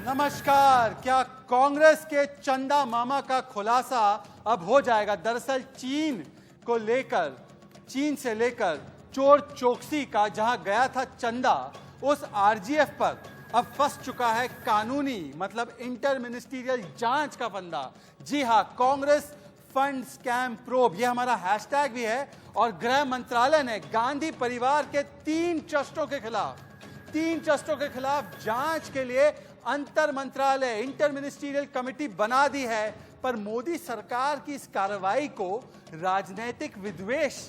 नमस्कार। क्या कांग्रेस के चंदा मामा का खुलासा अब हो जाएगा? दरअसल चीन से लेकर चोर चोकसी का जहां गया था चंदा, उस आरजीएफ पर अब फंस चुका है कानूनी मतलब इंटर मिनिस्ट्रियल जांच का फंदा। जी हां, कांग्रेस फंड स्कैम प्रोब, ये हमारा हैशटैग भी है। और गृह मंत्रालय ने गांधी परिवार के 3 ट्रस्टों के खिलाफ जांच के लिए अंतर मंत्रालय इंटर मिनिस्ट्रियल कमेटी बना दी है। पर मोदी सरकार की इस कार्रवाई को राजनीतिक विद्वेष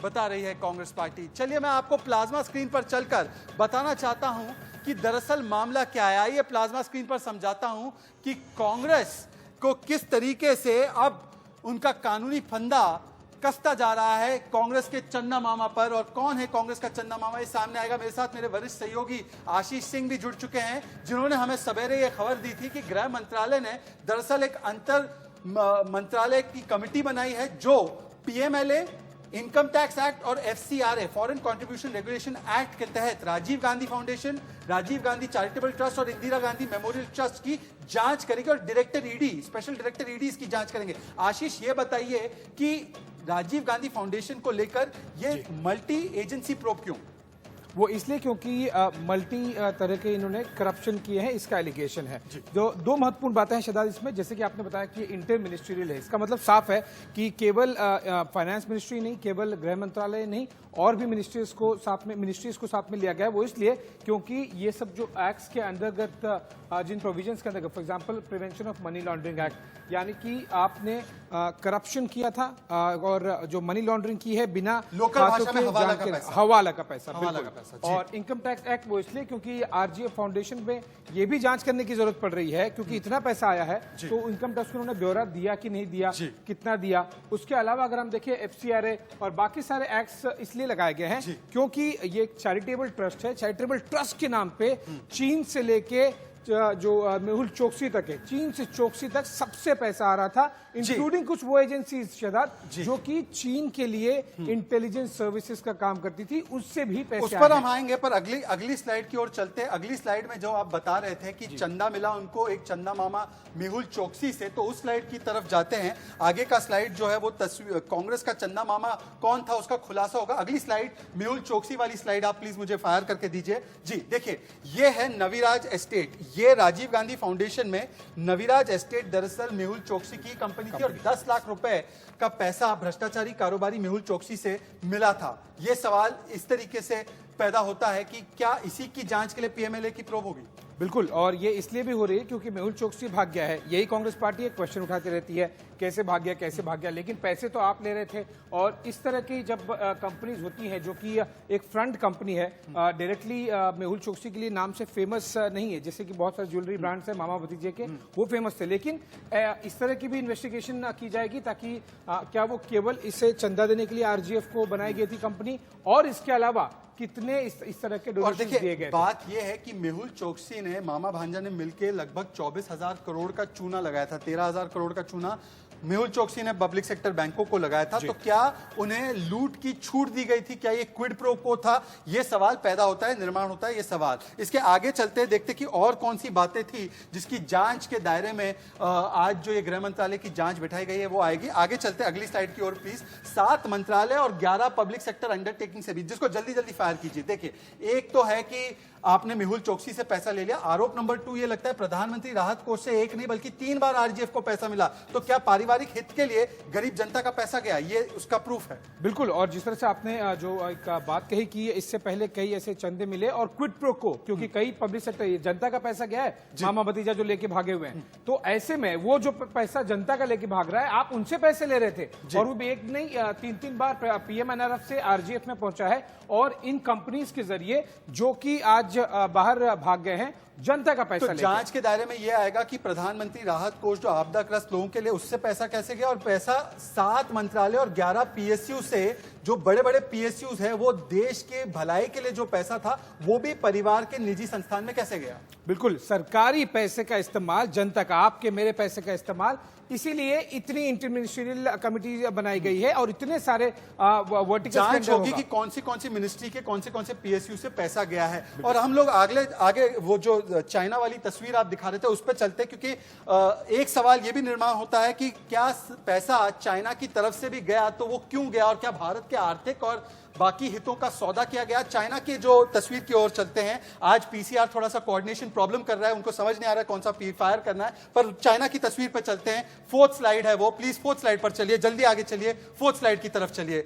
बता रही है कांग्रेस पार्टी। चलिए मैं आपको प्लाज्मा स्क्रीन पर चलकर बताना चाहता हूं कि दरअसल मामला क्या है। आइए प्लाज्मा स्क्रीन पर समझाता हूं कि कांग्रेस को किस तरीके से अब उनका कानूनी फंदा कसता जा रहा है कांग्रेस के चंदा मामा पर। और कौन है कांग्रेस का चंदा मामा, ये सामने आएगा। मेरे साथ मेरे वरिष्ठ सहयोगी आशीष सिंह भी जुड़ चुके हैं, जिन्होंने हमें सवेरे ये खबर दी थी कि गृह मंत्रालय ने दरअसल एक अंतर मंत्रालय की कमेटी बनाई है जो पीएमएलए, इनकम टैक्स एक्ट और FCRA foreign contribution regulation act के तहत Rajiv Gandhi foundation, Rajiv Gandhi charitable trust और इंदिरा गांधी मेमोरियल ट्रस्ट की जांच करेंगे और स्पेशल डायरेक्टर ईडी इसकी जांच करेंगे। आशीष, ये बताइए कि राजीव गांधी फाउंडेशन को लेकर ये मल्टी एजेंसी प्रोब क्यों? वो इसलिए क्योंकि मल्टी तरह के इन्होंने करप्शन किए हैं, इसका एलिगेशन है। जो 2 महत्वपूर्ण बातें हैं शहजाद इसमें, जैसे कि आपने बताया कि इंटर मिनिस्ट्रियल है, इसका मतलब साफ है कि केवल फाइनेंस मिनिस्ट्री नहीं, केवल गृह मंत्रालय नहीं, और भी मिनिस्ट्रीज को साथ में लिया गया है। वो इसलिए क्योंकि ये सब जो एक्ट्स के अंतर्गत जिन प्रोविजंस के अंतर्गत, for example prevention of money laundering act, यानी कि आपने करप्शन किया था और जो मनी लॉन्ड्रिंग की है बिना लोकल भाषा में हवाला का पैसा, और इनकम टैक्स एक्ट वो इसलिए क्योंकि आरजीएफ फाउंडेशन में ये भी जांच करने की जरूरत पड़ रही है क्योंकि इतना पैसा आया है तो इनकम टैक्स को उन्होंने ब्यौरा दिया कि नहीं दिया, कितना दिया। उसके अलावा अगर हम देखें एफसीआरए और बाकी सारे एक्ट्स इसलिए लगाए गए हैं क्योंकि ये एक चैरिटेबल ट्रस्ट है। चैरिटेबल ट्रस्ट के नाम पे चीन से लेके जो मेहुल चोकसी तक है, चीन से चोकसी तक सबसे पैसा आ रहा था, इंक्लूडिंग कुछ वो एजेंसीज शहजाद जो कि चीन के लिए इंटेलिजेंस सर्विसेज का काम करती थी, उससे भी पैसे उस पर हम आएंगे। पर अगली स्लाइड की ओर चलते हैं। अगली स्लाइड में जो आप बता रहे थे कि चंदा मिला उनको एक चंदा मामा मेहुल चोकसी से, तो उस स्लाइड की तरफ जाते हैं। आगे का स्लाइड जो है वो कांग्रेस का चंदा मामा कौन था उसका खुलासा होगा। अगली स्लाइड मेहुल चोकसी वाली स्लाइड आप प्लीज मुझे फायर करके दीजिए। जी देखिए, ये है नवीराज एस्टेट। ये राजीव गांधी फाउंडेशन में नवीराज एस्टेट दरअसल मेहुल चोकसी की कंपनी थी और 10 लाख रुपए का पैसा भ्रष्टाचारी कारोबारी मेहुल चोकसी से मिला था। यह सवाल इस तरीके से पैदा होता है कि क्या इसी की जांच के लिए पीएमएलए की प्रोब होगी? बिल्कुल, और ये इसलिए भी हो रही है क्योंकि मेहुल चोकसी भाग गया है। यही कांग्रेस पार्टी एक क्वेश्चन उठाती रहती है, कैसे भाग गया, लेकिन पैसे तो आप ले रहे थे। और इस तरह की जब कंपनीज होती हैं जो कि एक फ्रंट कंपनी है, डायरेक्टली मेहुल चोकसी के लिए नाम से फेमस नहीं है, जैसे कि बहुत सारे ज्वेलरी ब्रांड्स हैं मामा भतीजे के, वो फेमस थे, लेकिन इस तरह की भी इन्वेस्टिगेशन की जाएगी ताकि क्या वो केवल इसे चंदा देने के लिए आरजीएफ को बनाई गई थी कंपनी, और इसके अलावा कितने इस तरह के डोनेशन दिए गए। बात यह है कि मेहुल चोकसी ने मामा भांजा ने मिलकर लगभग 24,000 करोड़ का चूना लगाया था। 13,000 करोड़ का चूना मेहुल चोकसी ने पब्लिक सेक्टर बैंकों को लगाया था। तो क्या उन्हें लूट की छूट दी गई थी? क्या ये क्विड प्रो को था? ये सवाल पैदा होता है, निर्माण होता है ये सवाल। इसके आगे चलते देखते कि और कौन सी बातें थी जिसकी जांच के दायरे में आज जो ये गृह मंत्रालय की जांच बिठाई गई है वो आएगी। आगे चलते अगली स्लाइड की ओर प्लीज। 7 मंत्रालय और 11 पब्लिक सेक्टर अंडरटेकिंग से भी, जिसको जल्दी जल्दी फायर कीजिए। देखिए, एक तो है कि आपने मेहुल चोकसी से पैसा ले लिया। आरोप नंबर 2 ये लगता है प्रधानमंत्री राहत कोष से एक नहीं बल्कि 3 बार आरजीएफ को पैसा मिला। तो क्या पारिवारिक हित के लिए गरीब जनता का पैसा गया? ये उसका प्रूफ है। बिल्कुल, और जिस तरह से आपने जो एक बात कही कि इससे पहले कई ऐसे चंदे मिले और क्विड प्रो को, क्योंकि कई पब्लिक सेक्टर जनता का पैसा गया है, मामा भतीजा जो लेके भागे हुए हैं, तो ऐसे में वो जो पैसा जनता का लेके भाग रहा है, आप उनसे पैसे ले रहे थे और वो भी एक नहीं 3-3 बार पीएमएनआरएफ से आरजीएफ में पहुंचा है। और इन कंपनीज के जरिए जो कि आज बाहर भाग गए हैं, जनता का पैसा। तो जांच के दायरे में यह आएगा कि प्रधानमंत्री राहत कोष जो आपदाग्रस्त लोगों के लिए, उससे पैसा कैसे गया, और पैसा 7 मंत्रालय और 11 पीएसयू से, जो बड़े बड़े पीएसयूज है, वो देश के भलाई के लिए जो पैसा था वो भी परिवार के निजी संस्थान में कैसे गया? बिल्कुल, सरकारी पैसे का इस्तेमाल, जनता का, आपके मेरे पैसे का इस्तेमाल, इसीलिए इतनी इंटर मिनिस्ट्रियल कमेटी बनाई गई है और इतने सारे वर्टिकल जांच होगी कि कौन सी मिनिस्ट्री के कौन से पीएसयू से पैसा गया है। और हम लोग आगे वो जो चाइना वाली तस्वीर आप दिखा रहे थे उस पर चलते, क्योंकि एक सवाल ये भी निर्माण होता है कि क्या पैसा चाइना की तरफ से भी गया तो वो क्यों गया, और क्या भारत के आर्थिक और बाकी हितों का सौदा किया गया। चाइना की जो तस्वीर की ओर चलते हैं, आज पीसीआर थोड़ा सा कोऑर्डिनेशन प्रॉब्लम कर रहा है, उनको समझ नहीं आ रहा है कौन सा फायर करना है, पर चाइना की तस्वीर पर चलते हैं। फोर्थ स्लाइड है वो, प्लीज फोर्थ स्लाइड पर चलिए, जल्दी आगे चलिए, फोर्थ स्लाइड की तरफ चलिए।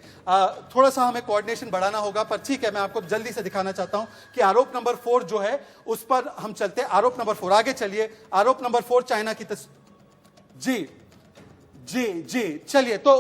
थोड़ा सा हमें कोऑर्डिनेशन बढ़ाना होगा, पर ठीक है, मैं आपको जल्दी से दिखाना चाहता हूं कि आरोप नंबर 4 जो है उस पर हम चलते हैं। आरोप नंबर 4, आगे चलिए। आरोप नंबर 4 चाइना की जी जी जी चलिए। तो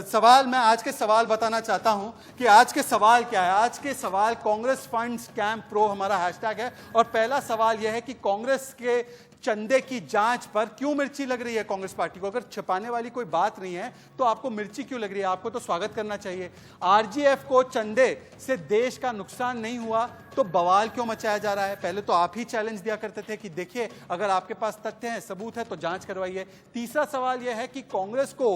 सवाल, मैं आज के सवाल बताना चाहता हूं कि आज के सवाल क्या है। आज के सवाल कांग्रेस फंड स्कैम प्रो हमारा हैशटैग है, और पहला सवाल यह है कि कांग्रेस के चंदे की जांच पर क्यों मिर्ची लग रही है कांग्रेस पार्टी को। अगर छिपाने वाली कोई बात नहीं है तो आपको मिर्ची क्यों लग रही है? आपको तो स्वागत करना चाहिए। आरजीएफ को चंदे से देश का नुकसान नहीं हुआ तो बवाल क्यों मचाया जा रहा है? पहले तो आप ही चैलेंज दिया करते थे कि देखिए अगर आपके पास तथ्य हैं, सबूत है तो जांच करवाइए। तीसरा सवाल यह है कि कांग्रेस को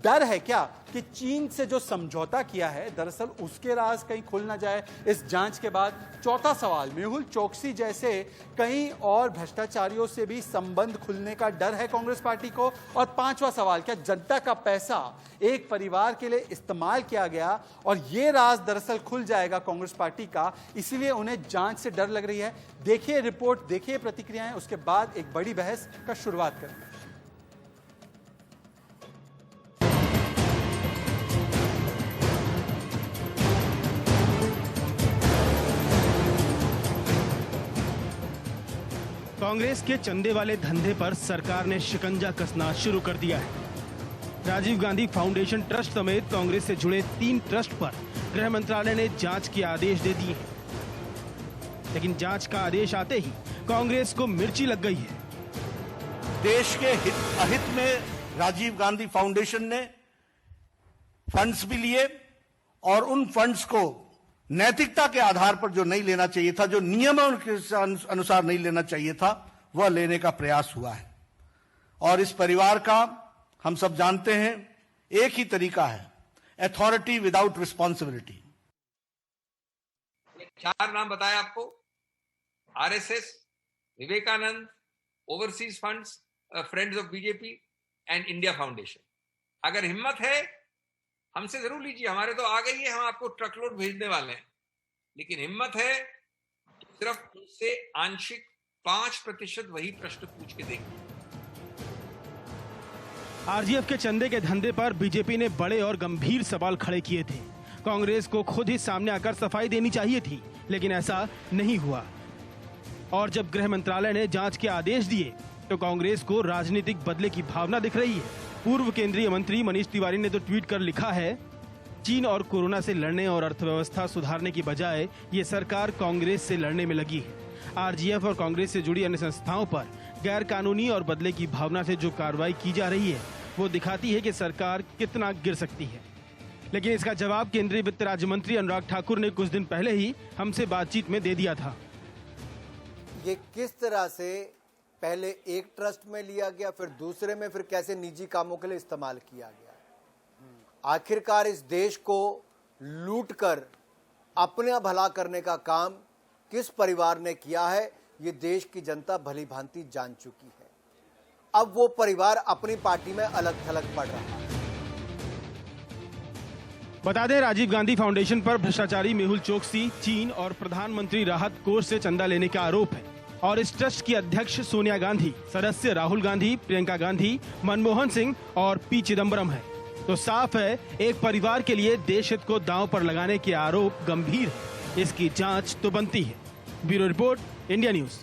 डर है क्या कि चीन से जो समझौता किया है दरअसल उसके राज कहीं खुल ना जाए इस जांच के बाद। चौथा सवाल, मेहुल चोकसी जैसे कई और भ्रष्टाचारियों से भी संबंध खुलने का डर है कांग्रेस पार्टी को। और पांचवा सवाल, क्या जनता का पैसा एक परिवार के लिए इस्तेमाल किया गया और यह राज दरअसल खुल जाएगा कांग्रेस पार्टी का, इसलिए उन्हें जांच से डर लग रही है। देखिए रिपोर्ट, देखिए प्रतिक्रियाएं, उसके बाद एक बड़ी बहस का शुरुआत करें। कांग्रेस के चंदे वाले धंधे पर सरकार ने शिकंजा कसना शुरू कर दिया है। राजीव गांधी फाउंडेशन ट्रस्ट समेत कांग्रेस से जुड़े 3 ट्रस्ट पर गृह मंत्रालय ने जांच के आदेश दे दिए हैं, लेकिन जांच का आदेश आते ही कांग्रेस को मिर्ची लग गई है। देश के अहित में राजीव गांधी फाउंडेशन ने फंड्स भी लिए और उन फंड्स को नैतिकता के आधार पर जो नहीं लेना चाहिए था, जो नियमों के अनुसार नहीं लेना चाहिए था, वह लेने का प्रयास हुआ है। और इस परिवार का हम सब जानते हैं एक ही तरीका है, अथॉरिटी विदाउट रिस्पॉन्सिबिलिटी। 4 नाम बताया आपको, RSS, Vivekananda, overseas funds, friends of BJP and India foundation. अगर हिम्मत है हमसे जरूर लीजिए, हमारे तो आ गई है, हम आपको ट्रकलोड भेजने वाले हैं। लेकिन हिम्मत है तो सिर्फ उनसे आंशिक 5% वही प्रश्न पूछ के देखिए। आरजीएफ के चंदे के धंधे पर बीजेपी ने बड़े और गंभीर सवाल खड़े किए थे। कांग्रेस को खुद ही सामने आकर सफाई देनी चाहिए थी, लेकिन ऐसा नहीं हुआ। और जब गृह मंत्रालय ने जांच के आदेश दिए तो कांग्रेस को राजनीतिक बदले की भावना दिख रही है। पूर्व केंद्रीय मंत्री मनीष तिवारी ने तो ट्वीट कर लिखा है, चीन और कोरोना से लड़ने और अर्थव्यवस्था सुधारने की बजाय ये सरकार कांग्रेस से लड़ने में लगी है। आरजीएफ और कांग्रेस से जुड़ी अन्य संस्थाओं पर गैर कानूनी और बदले की भावना से जो कार्रवाई की जा रही है वो दिखाती है कि सरकार कितना गिर सकती है। लेकिन इसका जवाब केंद्रीय वित्त राज्य मंत्री अनुराग ठाकुर ने कुछ दिन पहले ही हमसे बातचीत में दे दिया था। ये किस तरह से पहले एक ट्रस्ट में लिया गया, फिर दूसरे में, फिर कैसे निजी कामों के लिए इस्तेमाल किया गया, आखिरकार इस देश को लूटकर अपना भला करने का काम किस परिवार ने किया है, ये देश की जनता भली भांति जान चुकी है। अब वो परिवार अपनी पार्टी में अलग थलग पड़ रहा है। बता दें, राजीव गांधी फाउंडेशन पर भ्रष्टाचारी मेहुल चोकसी, चीन और प्रधानमंत्री राहत कोष से चंदा लेने का आरोप है। और इस ट्रस्ट की अध्यक्ष सोनिया गांधी, सदस्य राहुल गांधी, प्रियंका गांधी, मनमोहन सिंह और पी चिदम्बरम है। तो साफ है, एक परिवार के लिए देश हित को दांव पर लगाने के आरोप गंभीर है। इसकी जांच तो बनती है। Bureau report, India news.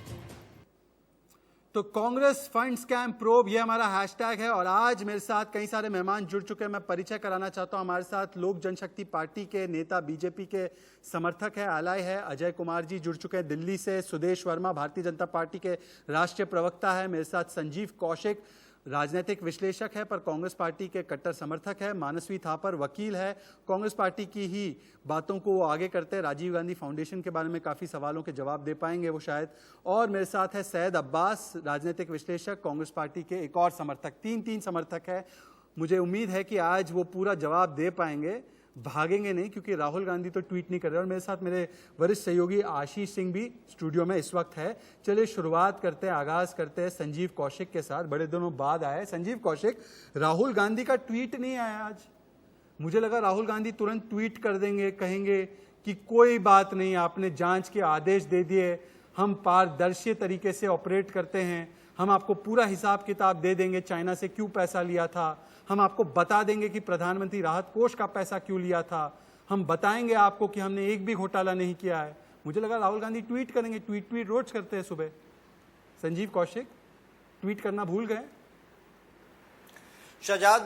तो कांग्रेस फंड स्कैम प्रोब, ये हमारा हैशटैग है। और आज मेरे साथ कई सारे मेहमान जुड़ चुके हैं। मैं परिचय कराना चाहता हूं। हमारे साथ लोक जनशक्ति पार्टी के नेता, बीजेपी के समर्थक है, आलाय है, अजय कुमार जी जुड़ चुके हैं दिल्ली से। सुदेश वर्मा भारतीय जनता पार्टी के राष्ट्रीय प्रवक्ता है। मेरे साथ संजीव कौशिक, राजनीतिक विश्लेषक है पर कांग्रेस पार्टी के कट्टर समर्थक है। मानसवी थापर वकील है, कांग्रेस पार्टी की ही बातों को वो आगे करते हैं। राजीव गांधी फाउंडेशन के बारे में काफ़ी सवालों के जवाब दे पाएंगे वो शायद। और मेरे साथ है सैयद अब्बास, राजनीतिक विश्लेषक, कांग्रेस पार्टी के एक और समर्थक। तीन समर्थक है। मुझे उम्मीद है कि आज वो पूरा जवाब दे पाएंगे। भागेंगे नहीं, क्योंकि राहुल गांधी तो ट्वीट नहीं कर रहे और मेरे साथ मेरे वरिष्ठ सहयोगी आशीष सिंह भी स्टूडियो में इस वक्त है। चलिए शुरुआत करते हैं, आगाज करते हैं संजीव कौशिक के साथ। बड़े दिनों बाद आए संजीव कौशिक, राहुल गांधी का ट्वीट नहीं आया आज। मुझे लगा राहुल गांधी तुरंत ट्वीट कर देंगे, कहेंगे कि कोई बात नहीं, आपने जांच के आदेश दे दिए, हम पारदर्शी तरीके से ऑपरेट करते हैं, हम आपको पूरा हिसाब किताब दे देंगे, चाइना से क्यों पैसा लिया था, हम आपको बता देंगे कि प्रधानमंत्री राहत कोष का पैसा क्यों लिया था, हम बताएंगे आपको कि हमने एक भी घोटाला नहीं किया है। मुझे लगा राहुल गांधी ट्वीट करेंगे, ट्वीट रोज करते हैं सुबह। संजीव कौशिक ट्वीट करना भूल गए। शहजाद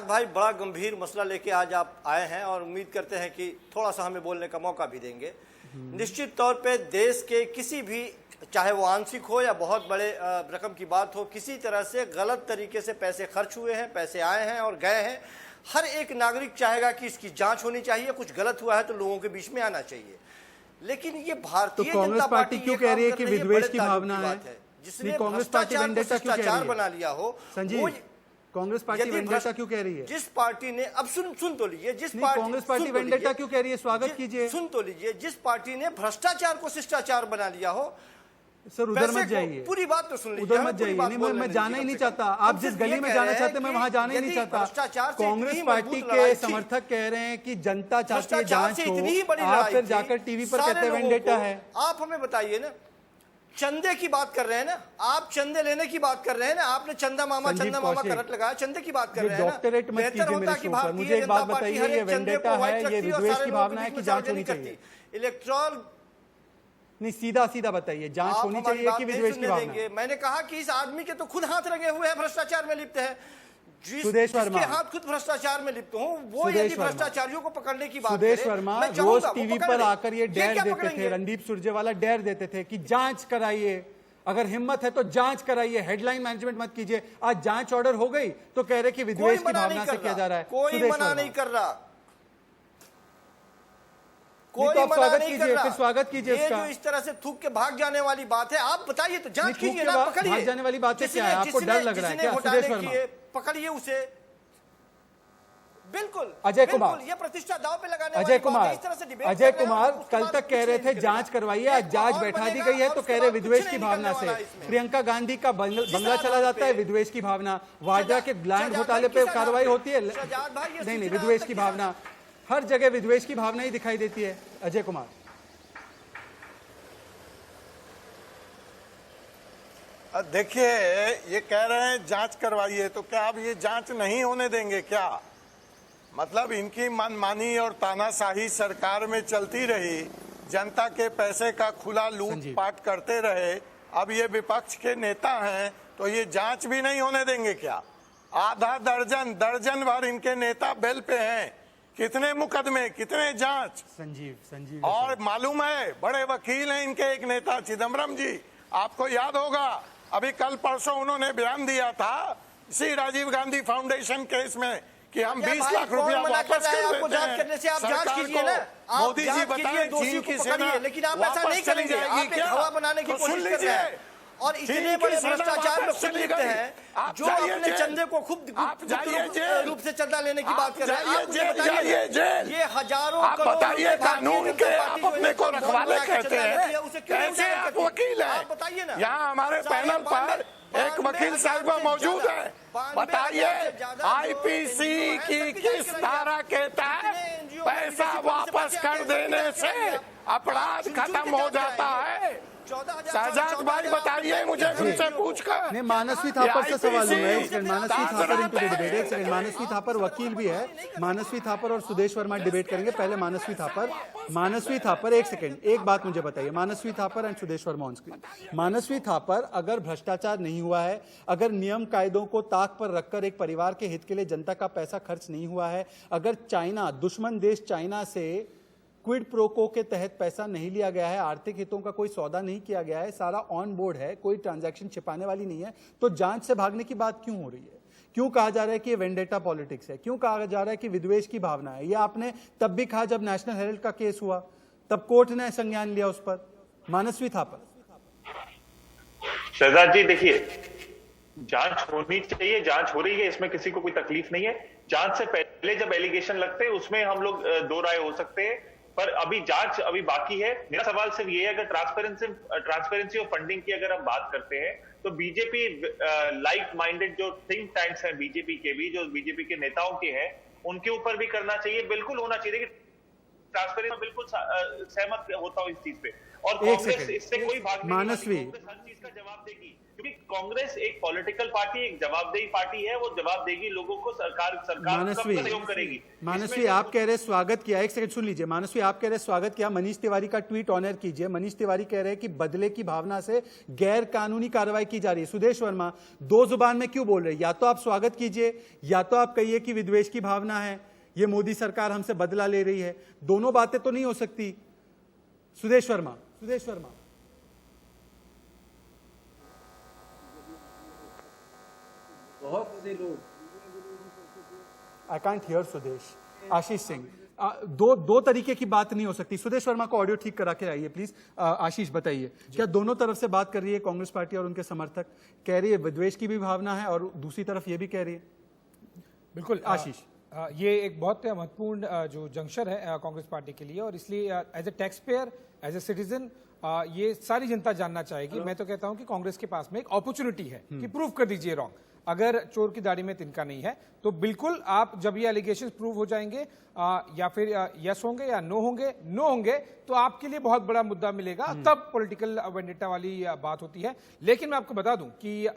भाई बड़ा गंभीर मसला लेके आज आप आए हैं और उम्मीद करते हैं कि थोड़ा सा हमें बोलने का मौका भी देंगे। निश्चित तौर पे देश के किसी भी, चाहे वो आंशिक हो या बहुत बड़े रकम की बात हो, किसी तरह से गलत तरीके से पैसे खर्च हुए हैं, पैसे आए हैं और गए हैं, हर एक नागरिक चाहेगा कि इसकी जांच होनी चाहिए, कुछ गलत हुआ है तो लोगों के बीच में आना चाहिए। लेकिन ये भारतीय जनता पार्टी क्यों कह रही है कि विद्वेष की भावना है? जिसने कांग्रेस पार्टी वेंडेटा क्यों कह रही है? बना लिया हो संजीव, कांग्रेस पार्टी वेंडेटा क्यों कह रही है? जिस पार्टी ने, अब सुन तो लीजिए, कांग्रेस पार्टी वेंडेटा क्यों कह रही है? स्वागत कीजिए। सुन तो लीजिए, जिस पार्टी ने भ्रष्टाचार को शिष्टाचार बना लिया हो। सर उधर मत जाइए, पूरी बात तो सुन लीजिए, उधर मत जाइए। नहीं, मैं जाना ही नहीं चाहता। आप जिस गली में जाना चाहते हैं मैं वहां जाना ही नहीं चाहता। कांग्रेस पार्टी के समर्थक कह रहे हैं कि जनता चाहती है जांच हो, आप फिर जाकर टीवी पर कहते हैं वेंडेटा है। आप हमें बताइए ना, चंदे की बात कर रहे हैं ना आप, चंदे लेने की बात कर रहे हैं ना, आपने चंदा मामा करट लगाया, चंदे की बात कर रहे हैं ना। डॉक्टरेट मत कीजिए मेरे शो पर। मुझे एक बात बताइए, ये वेंडेटा है, ये विद्वेष की भावना है कि जांच होनी चाहिए? इलेक्ट्रॉल नहीं, सीधा सीधा बताइए, जांच होनी चाहिए कि विद्वेष की भावना? मैंने कहा कि इस आदमी के तो खुद हाथ रंगे हुए हैं, भ्रष्टाचार में लिप्त है। सुदेश वर्मा, हाथ खुद भ्रष्टाचार में लिप्त हूं, वो यदि भ्रष्टाचारियों को पकड़ने की बात सुदेश वर्मा रोज टीवी पर आकर ये डेयर देते थे, रणदीप सुरजेवाला डेयर देते थे कि जांच कराइए, अगर हिम्मत है तो जांच कराइए, हेडलाइन मैनेजमेंट मत कीजिए। आज जांच ऑर्डर हो गई तो कह रहे कि विद्वेष की भावना से किया जा रहा है। कोई मना नहीं कर रहा, कोई तो स्वागत कीजिए, फिर स्वागत कीजिए इसका। जो इस तरह से थूक के भाग जाने वाली बात है, आप बताइए तो, जांच कीजिए ना, पकड़िए। भाग जाने वाली बात है क्या है? आपको डर लग रहा है क्या? सुदेश वर्मा पकड़िए उसे, बिल्कुल। अजय कुमार, ये प्रतिष्ठा दांव पे लगाने अजय कुमार कल तक कह रहे थे जांच करवाइए, आज जांच बैठा दी गई है तो कह रहे विद्वेष की भावना से। प्रियंका गांधी का बंगला चला जाता है, विद्वेष की भावना। वाड्रा के लैंड घोटाले पे कार्रवाई होती है, नहीं, विद्वेष की भावना। हर जगह विद्वेष की भावना ही दिखाई देती है। अजय कुमार, देखिए, ये कह रहे हैं जांच करवाइए, तो क्या अब ये जांच नहीं होने देंगे क्या? मतलब इनकी मनमानी और तानाशाही सरकार में चलती रही, जनता के पैसे का खुला लूटपाट करते रहे, अब ये विपक्ष के नेता हैं तो ये जांच भी नहीं होने देंगे क्या? आधा दर्जन भर इनके नेता बेल पे हैं, कितने मुकदमे, कितने जांच? संजीव और मालूम है, बड़े वकील हैं इनके एक नेता चिदम्बरम जी, आपको याद होगा, अभी कल परसों उन्होंने बयान दिया था इसी राजीव गांधी फाउंडेशन केस में कि हम 20 लाख रुपया वापस कर देते हैं सरकार को। मोदी जी बताएं चीन की सेना लेकिन आप ऐसा नहीं करेंगे, आप एक हवा बनाने की कोशिश कर रहे हैं और इतने बड़े भ्रष्टाचार में खुद लिप्त हैं जो अपने चंदे को खुद रूप से चंदा लेने की बात कर रहे हैं। ये हजारों बताइए, कानून के आप अपने को रखवाले कहते हैं, कैसे आप वकील हैं? बताइए ना। यहाँ हमारे पैनल पर एक वकील साहिबा मौजूद है, बताइए आईपीसी की किस धारा के तहत पैसा वापस कर देने से अपराध खत्म हो जाता है? शहजाद भाई बताइए मुझे, तुमसे पूछकर। नहीं, मानसवी थापर से सवाल हुआ है। एक सेकंड, मानसवी थापर इनको डिबेट। एक सेकंड, मानसवी थापर वकील भी है, मानसवी थापर और सुदेश वर्मा डिबेट करेंगे। पहले मानसवी थापर एक सेकंड, एक बात मुझे बताइए, Mansvi Thapar and Sudesh Verma on screen. Mansvi Thapar, अगर भ्रष्टाचार नहीं हुआ है, अगर नियम कायदों को ताक पर रखकर एक परिवार के हित के लिए जनता का पैसा खर्च नहीं हुआ है, अगर चाइना, दुश्मन देश चाइना से क्विड प्रोको के तहत पैसा नहीं लिया गया है, आर्थिक हितों का कोई सौदा नहीं किया गया है, सारा ऑन बोर्ड है, कोई ट्रांजैक्शन छिपाने वाली नहीं है, तो जांच से भागने की बात क्यों हो रही है? क्यों कहा जा रहा है कि ये वेंडेटा पॉलिटिक्स है? क्यों कहा जा रहा है कि विद्वेष की भावना है? ये आपने तब भी कहा जब नेशनल हेराल्ड का केस हुआ, तब कोर्ट ने संज्ञान लिया उस पर। मानसवी थापर। शहजाद जी देखिए, जांच होनी चाहिए, जांच हो रही है, इसमें किसी को कोई तकलीफ नहीं है। जांच से पहले जब एलिगेशन लगते हैं उसमें हम लोग दो राय हो सकते हैं, पर अभी जांच अभी बाकी है। मेरा सवाल सिर्फ ये है, अगर ट्रांसपेरेंसी ऑफ फंडिंग की अगर हम बात करते हैं तो बीजेपी लाइक माइंडेड जो थिंक टैंक्स हैं बीजेपी के भी, जो बीजेपी के नेताओं के हैं, उनके ऊपर भी करना चाहिए, बिल्कुल होना चाहिए कि ट्रांसपेरेंसी बिल्कुल सहमत होता हूं इस चीज पे। और कांग्रेस इससे कोई भाग नहीं, मानसवी, कांग्रेस हर चीज का जवाब देगी, क्योंकि कांग्रेस एक पॉलिटिकल पार्टी, एक जवाबदेही पार्टी है, वो जवाब देगी लोगों को, सरकार का सहयोग करेगी। मानसवी आप कह रहे स्वागत किया, एक सेकंड सुन लीजिए। मानसवी आप कह रहे स्वागत किया, मनीष तिवारी का ट्वीट ऑनर कीजिए। मनीष तिवारी कह रहे हैं कि बदले की भावना से गैर कानूनी कार्रवाई की जा रही है। सुदेश वर्मा दो जुबान में क्यों बोल रहे हैं? या तो आप स्वागत कीजिए या तो आप कहिए कि विद्वेष की भावना है, ये मोदी सरकार हमसे बदला ले रही है। दोनों बातें तो नहीं हो सकती। सुदेश वर्मा बहुत से लोग, I can't hear Sudesh. Ashish Singh, दो तरीके की बात नहीं हो सकती। सुदेश वर्मा को ऑडियो ठीक करा के आइए प्लीज। आशीष बताइए, क्या दोनों तरफ से बात कर रही है कांग्रेस पार्टी और उनके समर्थक? कह रही है विद्वेष की भी भावना है और दूसरी तरफ ये भी कह रही है। बिल्कुल आशीष, ये एक बहुत महत्वपूर्ण जो जंक्शन है कांग्रेस पार्टी के लिए, और इसलिए as a tax payer, as a citizen, ये सारी जनता जानना चाहेगी। मैं तो कहता हूं कि कांग्रेस के पास में एक अपॉर्चुनिटी है कि प्रूव कर दीजिए रॉन्ग। अगर चोर की दाढ़ी में तिनका नहीं है तो बिल्कुल आप, जब ये एलिगेशन प्रूव हो जाएंगे, या फिर यस होंगे या नो होंगे तो आपके लिए बहुत बड़ा मुद्दा मिलेगा, तब पॉलिटिकल वेंडेटा वाली बात होती है। लेकिन मैं आपको बता दूं कि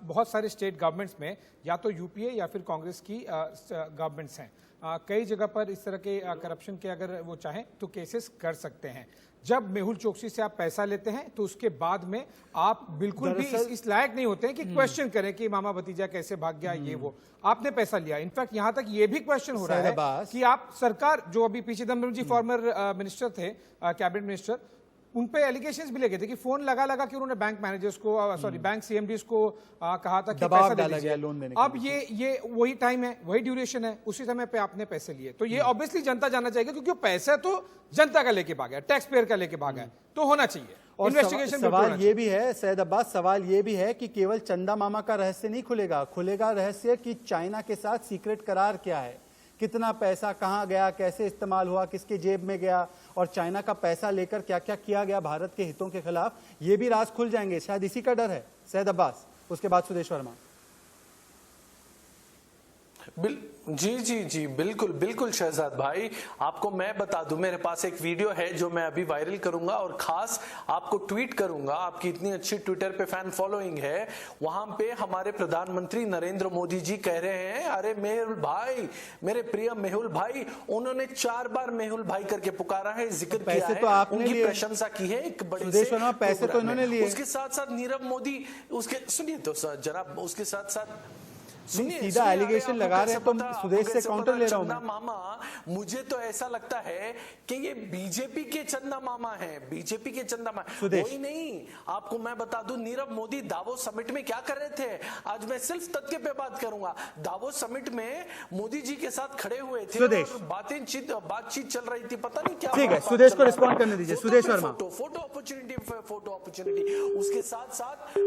बहुत सारे स्टेट गवर्नमेंट्स में या तो यूपीए या फिर कांग्रेस की गवर्नमेंट्स हैं, कई जगह पर इस तरह के करप्शन के अगर वो चाहें तो केसेस कर सकते हैं। जब मेहुल चोकसी से आप पैसा लेते हैं तो उसके बाद में आप बिल्कुल भी इस लायक नहीं होते हैं कि क्वेश्चन करें कि मामा भतीजा कैसे भाग गया, ये वो। आपने पैसा लिया, इनफैक्ट यहां तक ये भी क्वेश्चन हो रहा है कि आप सरकार, जो अभी पी चिदम्बरम जी फॉर्मर मिनिस्टर थे, कैबिनेट मिनिस्टर, उन पे एलिगेशंस भी लगे थे कि फोन लगा कि उन्होंने बैंक मैनेजर्स को, सॉरी बैंक सीएमडीज को कहा था कि पैसा दे दीजिए, लोन देने। अब ये वही टाइम है, वही ड्यूरेशन है, उसी समय पे आपने पैसे लिए, तो ये ऑब्वियसली जनता जानना चाहिए, क्योंकि पैसा तो जनता का लेके भागा है, टैक्स पेयर का लेके भागा है, तो होना चाहिए। और सवाल ये भी है सैयद अब्बास, सवाल ये भी है कि केवल चंदा मामा का रहस्य नहीं खुलेगा रहस्य कि चाइना के साथ सीक्रेट करार क्या है, कितना पैसा कहां गया, कैसे इस्तेमाल हुआ, किसके जेब में गया, और चाइना का पैसा लेकर क्या क्या किया गया भारत के हितों के खिलाफ, ये भी राज खुल जाएंगे। शायद इसी का डर है सैयद अब्बास। उसके बाद सुदेश वर्मा। जी बिल्कुल शहजाद भाई, आपको मैं बता दूं, मेरे पास एक वीडियो है जो मैं अभी वायरल करूंगा और खास आपको ट्वीट करूंगा। आपकी इतनी अच्छी ट्विटर पे फैन फॉलोइंग है, वहां पे हमारे प्रधानमंत्री नरेंद्र मोदी जी कह रहे हैं, अरे मेहुल भाई, मेरे प्रिय मेहुल भाई, उन्होंने 4 बार मेहुल भाई करके पुकारा है, जिक्र किया है, तो उनकी प्रशंसा की है एक बड़े से पैसे तो इन्होंने लिए। उसके साथ साथ नीरव मोदी, उसके सुनिए तो जनाब, उसके साथ सीधा एलिगेशन लगा रहे हैं, तो सुदेश से काउंटर ले रहा हूं मैं। मामा, मुझे तो ऐसा लगता है कि ये बीजेपी के चंदा मामा हैं, बीजेपी के चंदा मामा, कोई नहीं। आपको मैं बता दूं, नीरव मोदी दावोस समिट में क्या कर रहे थे, आज मैं सिर्फ तथ्य पे बात करूंगा। दावोस समिट में मोदी जी के साथ खड़े हुए थे और बातचीत चल रही थी, पता नहीं क्या। ठीक है, सुदेश को रिस्पॉन्ड करने दीजिए। सुदेश वर्मा, फोटो अपॉर्चुनिटी, उसके साथ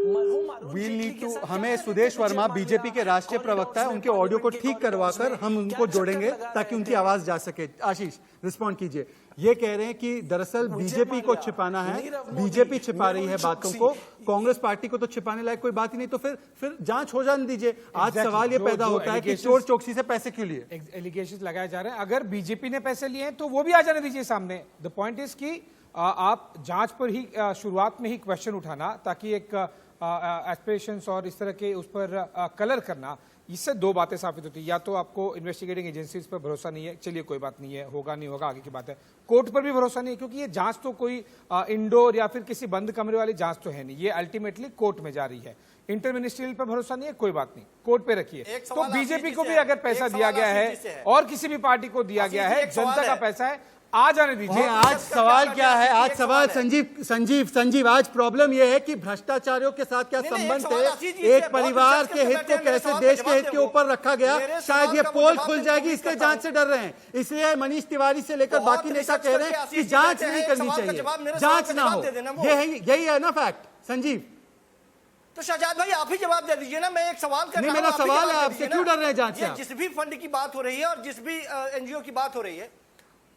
वील नीड टू, हमें सुदेश वर्मा बीजेपी के राष्ट्रीय प्रवक्ता है, उनके ऑडियो को ठीक करवाकर हम उनको जोड़ेंगे ताकि उनकी आवाज जा सके। आशीष रिस्पॉन्ड कीजिए। ये कह रहे हैं कि दरअसल बीजेपी को छिपाना है, बीजेपी छिपा रही है बातों को, कांग्रेस पार्टी को तो छिपाने लायक कोई बात ही नहीं, तो फिर जांच हो जाने दीजिए। आज सवाल ये पैदा होता है कि चोर चोकसी से पैसे क्यों लिए, एलिगेशंस लगाए जा रहे हैं। अगर बीजेपी ने पैसे लिए हैं तो वो भी आ जाने दीजिए सामने। द पॉइंट इज कि आप जांच पर ही शुरुआत में ही क्वेश्चन उठाना, ताकि एक एस्पिरेशंस और इस तरह के उस पर कलर करना, इससे दो बातें साबित होती है। या तो आपको इन्वेस्टिगेटिंग एजेंसीज पर भरोसा नहीं है, चलिए कोई बात नहीं है, होगा नहीं होगा आगे की बात है। कोर्ट पर भी भरोसा नहीं है, क्योंकि ये जांच तो कोई इंडोर या फिर किसी बंद कमरे वाली जांच तो है नहीं, ये अल्टीमेटली कोर्ट में जा रही है। इंटर मिनिस्ट्रियल पर भरोसा नहीं है, कोई बात नहीं, कोर्ट पे रखिए। तो बीजेपी को भी अगर पैसा दिया गया है और किसी भी पार्टी को दिया गया है, जनता का पैसा है, आ जाने दीजिए। आज सवाल क्या है, आज सवाल संजीव आज प्रॉब्लम यह है कि भ्रष्टाचारियों के साथ क्या संबंध है, एक परिवार के हित को कैसे देश के हित के ऊपर रखा गया, शायद ये पोल खुल जाएगी, इसलिए जांच से डर रहे हैं। इसलिए मनीष तिवारी से लेकर बाकी नेता कह रहे हैं कि जांच नहीं करनी चाहिए, जांच ना हो। यही है ना फैक्ट संजीव। तो शहजाद भाई आप ही जवाब दे दीजिए ना, मैं एक सवाल कर नहीं, रहा हूं, मेरा आप ही सवाल जवाब है दे आपसे, दीजिए क्यों ना। डर रहे हैं जांच से ये आप? जिस भी फंड की बात हो रही है और जिस भी एनजीओ की बात हो रही है,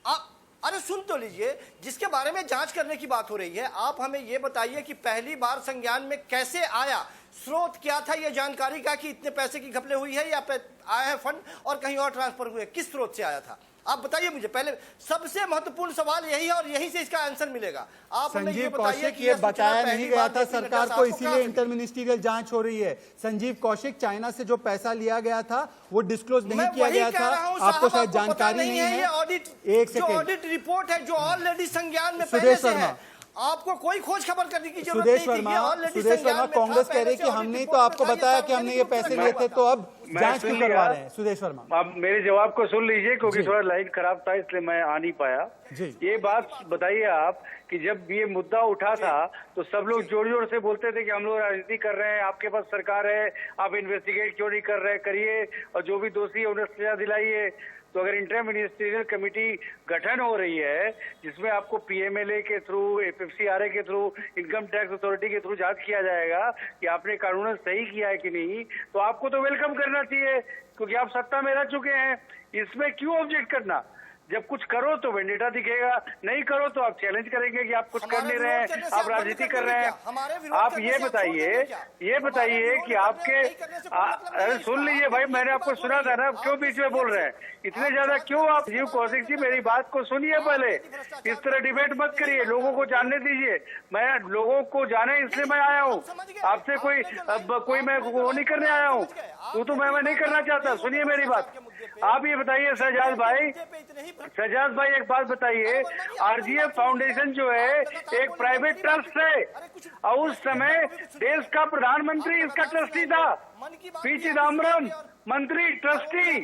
आप अरे सुन तो लीजिए, जिसके बारे में जांच करने की बात हो रही है, आप हमें यह बताइए कि पहली बार संज्ञान में कैसे आया, स्रोत क्या था ये जानकारी का कि इतने पैसे की घपले हुई है या आया है फंड और कहीं और ट्रांसफर हुए, किस स्रोत से आया था, आप बताइए मुझे। पहले सबसे महत्वपूर्ण सवाल यही है और यहीं से इसका आंसर मिलेगा। आप हमें ये संजीव बताइए कौशिक, कि ये सूचना बताया पहली नहीं गया बार था जेपी नड्डा सरकार साहब को, कहाँ इसीलिए से इंटर मिनिस्ट्रियल जांच हो रही है। संजीव कौशिक, चाइना से जो पैसा लिया गया था वो डिस्क्लोज नहीं मैं किया वही गया कह था, रहा हूं, आपको साहब, शायद आपको पता जानकारी नहीं ये है। ऑडिट, एक जो सेकंड, ऑडिट रिपोर्ट है जो ऑलरेडी संज्ञान में सुदेश पहले से वर्मा, है, आपको कोई खोज खबर करने की जरूरत सुदेश नहीं थी। ये वर्मा, ऑलरेडी सुदेश संज्ञान वर्मा, में था, कांग्रेस कह पहले रही से कि ऑडिट हमने तो रिपोर्ट आपको में था, ये बताया कि हमने ये सार्वजनिक पैसे रूप से लिए रखा थे, हुआ तो था। अब जांच क्यों करवा रहे हैं? सुदेश वर्मा, आप मेरे जवाब को सुन लीजिए क्योंकि जी। थोड़ा लाइन खराब था इसलिए मैं आ नहीं पाया। जी। ये बात बताइए आप कि जब ये मुद्दा उठा था तो सब लोग जोर जोर से बोलते थे कि हम लोग राजनीति कर रहे हैं, आपके पास सरकार है, आप इन्वेस्टिगेट क्यों नहीं कर रहे, करिए और जो भी दोषी है उन्हें सजा दिलाइए। तो अगर इंटर मिनिस्ट्रियल कमेटी गठन हो रही है जिसमें आपको पीएमएलए के थ्रू, एफएफसीआरए के थ्रू, इनकम टैक्स अथॉरिटी के थ्रू जांच किया जाएगा कि आपने कानूनन सही किया है कि नहीं, तो आपको तो वेलकम करना चाहिए क्योंकि आप सत्ता में रह चुके हैं। इसमें क्यों ऑब्जेक्ट करना? जब कुछ करो तो वेंडेटा दिखेगा, नहीं करो तो आप चैलेंज करेंगे कि आप कुछ कर नहीं रहे हैं, आप राजनीति कर रहे हैं। आप ये बताइए कि आपके अरे सुन लीजिए भाई, मैंने आपको सुना था ना, क्यों बीच में बोल रहे हैं इतने ज्यादा? क्यों आप संजीव कौशिक जी मेरी बात को सुनिए, पहले इस तरह डिबेट मत करिए, लोगों को जानने दीजिए। मैं लोगों को जाने इसलिए मैं आया हूँ, आपसे कोई मैं वो नहीं करने आया हूँ, तो मैं नहीं करना चाहता। सुनिए मेरी बात, आप ये बताइए शहजाद भाई एक बात बताइए, आरजीएफ फाउंडेशन जो है एक प्राइवेट ट्रस्ट है और उस समय देश का प्रधानमंत्री इसका ट्रस्टी था, पी चिदम्बरम मंत्री ट्रस्टी,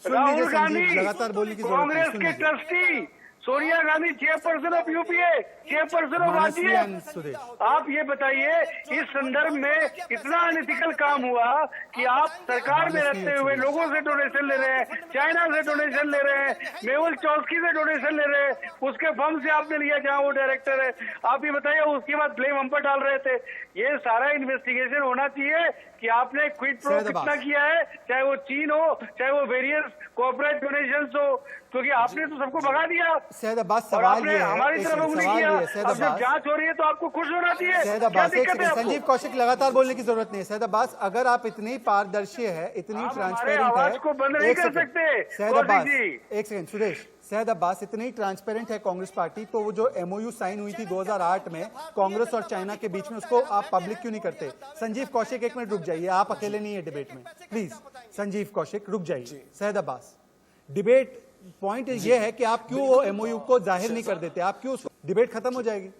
राहुल गांधी लगातार बोलने की जरूरत नहीं, कांग्रेस सुन के लीजिए। Trustee, Sonia Gandhi chairperson of UPA, chairperson of RGF. आप ये बताइए इस संदर्भ में इतना अनएथिकल काम हुआ कि आप सरकार में रहते हुए लोगों से डोनेशन ले रहे हैं, चाइना से डोनेशन ले रहे हैं, मेहुल चौस्की से डोनेशन ले रहे हैं, उसके फर्म से आपने लिया जहां वो डायरेक्टर है। आप ये बताइए उसके बाद ब्लेम हम पर डाल रहे थे। ये सारा इन्वेस्टिगेशन होना चाहिए कि आपने क्विड प्रो कितना किया है, चाहे वो चीन हो, चाहे वो वेरियस कॉर्पोरेट डोनेशंस हो, क्योंकि आपने तो सबको भगा दिया सैयद अब्बास, और सवाल आपने ये है, हमारी तरफ उंगली सवाल किया। ये है, सैयद अब जब अब्बास, जांच हो रही है तो आपको खुश होना चाहिए। सैयद क्या अब्बास, एक दिक्कत है सेकंड, आपको? संजीव कौशिक लगातार बोलने की जरूरत नहीं है। सैयद अब्बास, अगर आप इतनी पारदर्शी है, इतनी आप ट्रांसपेरेंट हमारे है, आवाज को बंद नहीं एक कर सेकंड, सकते, सैयद कौशिक अब्बास, जी। एक सेकंड सुदेश, सैयद अब्बास, इतनी ट्रांसपेरेंट है कांग्रेस पार्टी, तो वो जो एमओयू साइन हुई थी 2008 में कांग्रेस और चाइना के बीच में, उसको आप पब्लिक क्यों नहीं करते? संजीव कौशिक, एक मिनट रुक जाइए, आप अकेले नहीं है डिबेट में, प्लीज संजीव कौशिक रुक जाइए। सैयद अब्बास, डिबेट पॉइंट ये है कि आप क्यों वो एमओयू को जाहिर नहीं कर देते, आप क्यों, डिबेट खत्म हो जाएगी।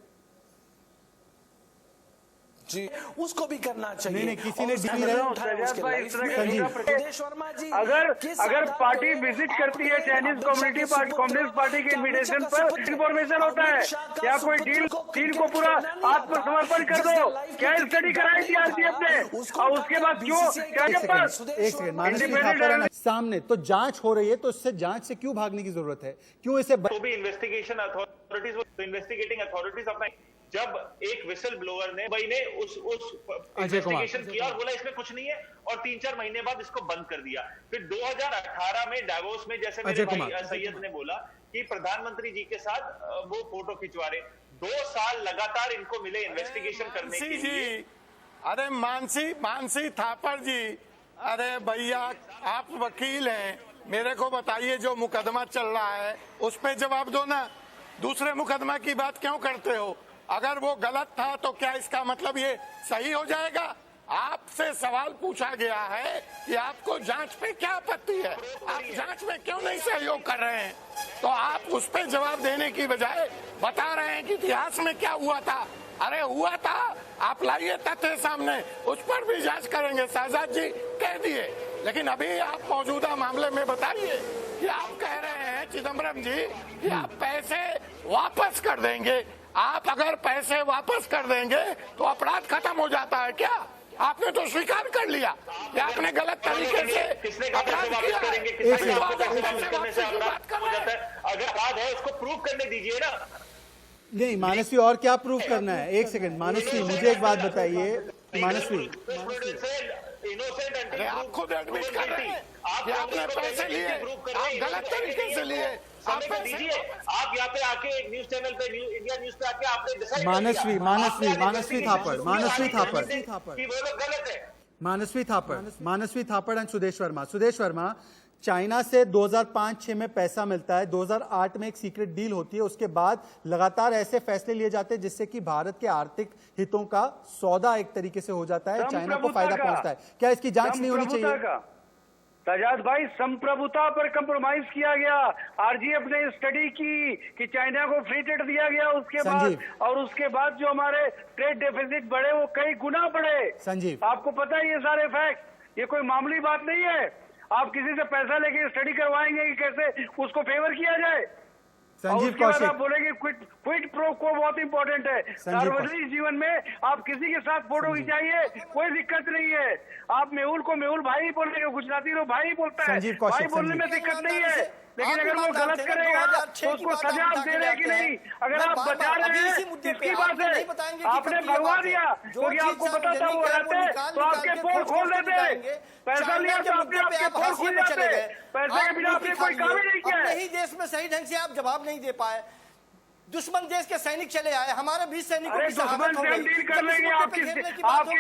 जी उसको भी करना चाहिए। नहीं, किसी ने और डी नहीं रहा उठाया उसके भाई, लाइफ में। संजीव। सुदेश वर्मा जी, अगर किस अगर आधार पार्टी पे विजिट करती है आपने चाइनीज अमित कम्युनिटी शाह के कम्युनिस्ट पार्टी के सुपुत्र, इन्विटेशन अमित शाह पर का सुपुत्र, इन्फॉर्मेशन होता है अमित शाह का या कोई सुपुत्र को डील को क्रिकेट पूरा खेलना नहीं आता, आत्मसमर्पण कर जिसने दो। लाइफ क्या में स्टडी कराई थी आरसीएफ ने उसको और उसके बाद क्यों BCCI क्या एक के पास सेकंड, एक सेकंड, मानसी Independent थापर है ना सामने, तो जांच हो रही है, तो इससे जांच से क्यों भागने की जरूरत है? क्यों इसे तो भी इन्वेस्टिगेशन अथॉरिटीज, इन्वेस्टिगेटिंग अथॉरिटीज अपना, जब एक विसल ब्लोअर ने भाई ने उस इन्वेस्टिगेशन किया और बोला इसमें कुछ नहीं है और 3-4 महीने बाद इसको बंद कर दिया। फिर 2018 में डावोस में, जैसे मेरे भाई सैयद ने बोला कि प्रधानमंत्री जी के साथ वो फोटो खिंचवा रहे, 2 साल लगातार इनको मिले इन्वेस्टिगेशन करने के लिए। अरे मानसी थापर जी, अरे भैया आप वकील हैं, मेरे को बताइए जो मुकदमा चल रहा है उस पे जवाब दो ना, दूसरे मुकदमा की बात क्यों करते हो? अगर वो गलत था तो क्या इसका मतलब ये सही हो जाएगा? आपसे सवाल पूछा गया है कि आपको जांच पे क्या आपत्ति है, आप जांच में क्यों नहीं सहयोग कर रहे हैं, तो आप उस पे जवाब देने की बजाय बता रहे हैं कि इतिहास में क्या हुआ था। अरे हुआ था, आप लाइए तथ्य सामने, उस पर भी जांच करेंगे। शहजाद जी कह दिए, लेकिन अभी आप मौजूदा मामले में बताइए कि आप कह रहे हैं चिदम्बरम जी कि आप पैसे वापस कर देंगे। आप अगर पैसे वापस कर देंगे तो अपराध खत्म हो जाता है क्या? आपने तो स्वीकार कर लिया कि आपने गलत तरीके से अपराध किया है। अगर अपराध है उसको प्रूव करने दीजिए ना। नहीं, मानसी और क्या प्रूफ करना है? एक सेकंड मानसी, मुझे एक बात बताइए, मानसवी अरे आप खुद एडमिट कर रहे हैं कि आपने पैसे लिए, आप गलत तरीके से लिए। आप यहाँ पे आके न्यूज चैनल पे इंडिया न्यूज पे आके आपने मानसवी थापड़ कि वो लोग गलत है। मानसवी थापड़ एंड सुदेश वर्मा चाइना से 2005-6 में पैसा मिलता है, 2008 में एक सीक्रेट डील होती है, उसके बाद लगातार ऐसे फैसले लिए जाते हैं जिससे कि भारत के आर्थिक हितों का सौदा एक तरीके से हो जाता है, चाइना को फायदा पहुंचता है। क्या इसकी जांच नहीं होनी चाहिए? सजाद भाई, संप्रभुता पर कंप्रोमाइज किया गया। आरजीएफ ने स्टडी की कि चाइना को फ्री ट्रेड दिया गया, उसके बाद और उसके बाद जो हमारे ट्रेड डेफिसिट बढ़े वो कई गुना बढ़े। संजीव, आपको पता है ये सारे फैक्ट, ये कोई मामूली बात नहीं है। आप किसी से पैसा लेके स्टडी करवाएंगे कि कैसे उसको फेवर किया जाए, संजीव कौशिक आप बोलेंगे क्विट प्रो को बहुत इंपॉर्टेंट है। सार्वजनिक जीवन में आप किसी के साथ फोटो खिंचाइए, कोई दिक्कत नहीं है। आप मेहुल को मेहुल भाई बोलेंगे, गुजराती लोग भाई बोलता है, भाई बोलने में दिक्कत नहीं है। लेकिन अगर वो गलत करेगा तो उसको सजा आप दे रहे कि नहीं? अगर आप बचा रहे हैं किसकी बात है? आपने भगवा दिया क्योंकि आपको पता था वो रहते तो आपके पोल खोल देते। पैसा लिया तो आपके पोल खुल जाते। पैसे के बिना आपने कोई काम ही नहीं किया। अपने ही देश में सही ढंग से आप जवाब नहीं दे पाए, दुश्मन देश के सैनिक चले आए, हमारे 20 सैनिकों की शहादत हो गई। डील कर लेंगे, आपकी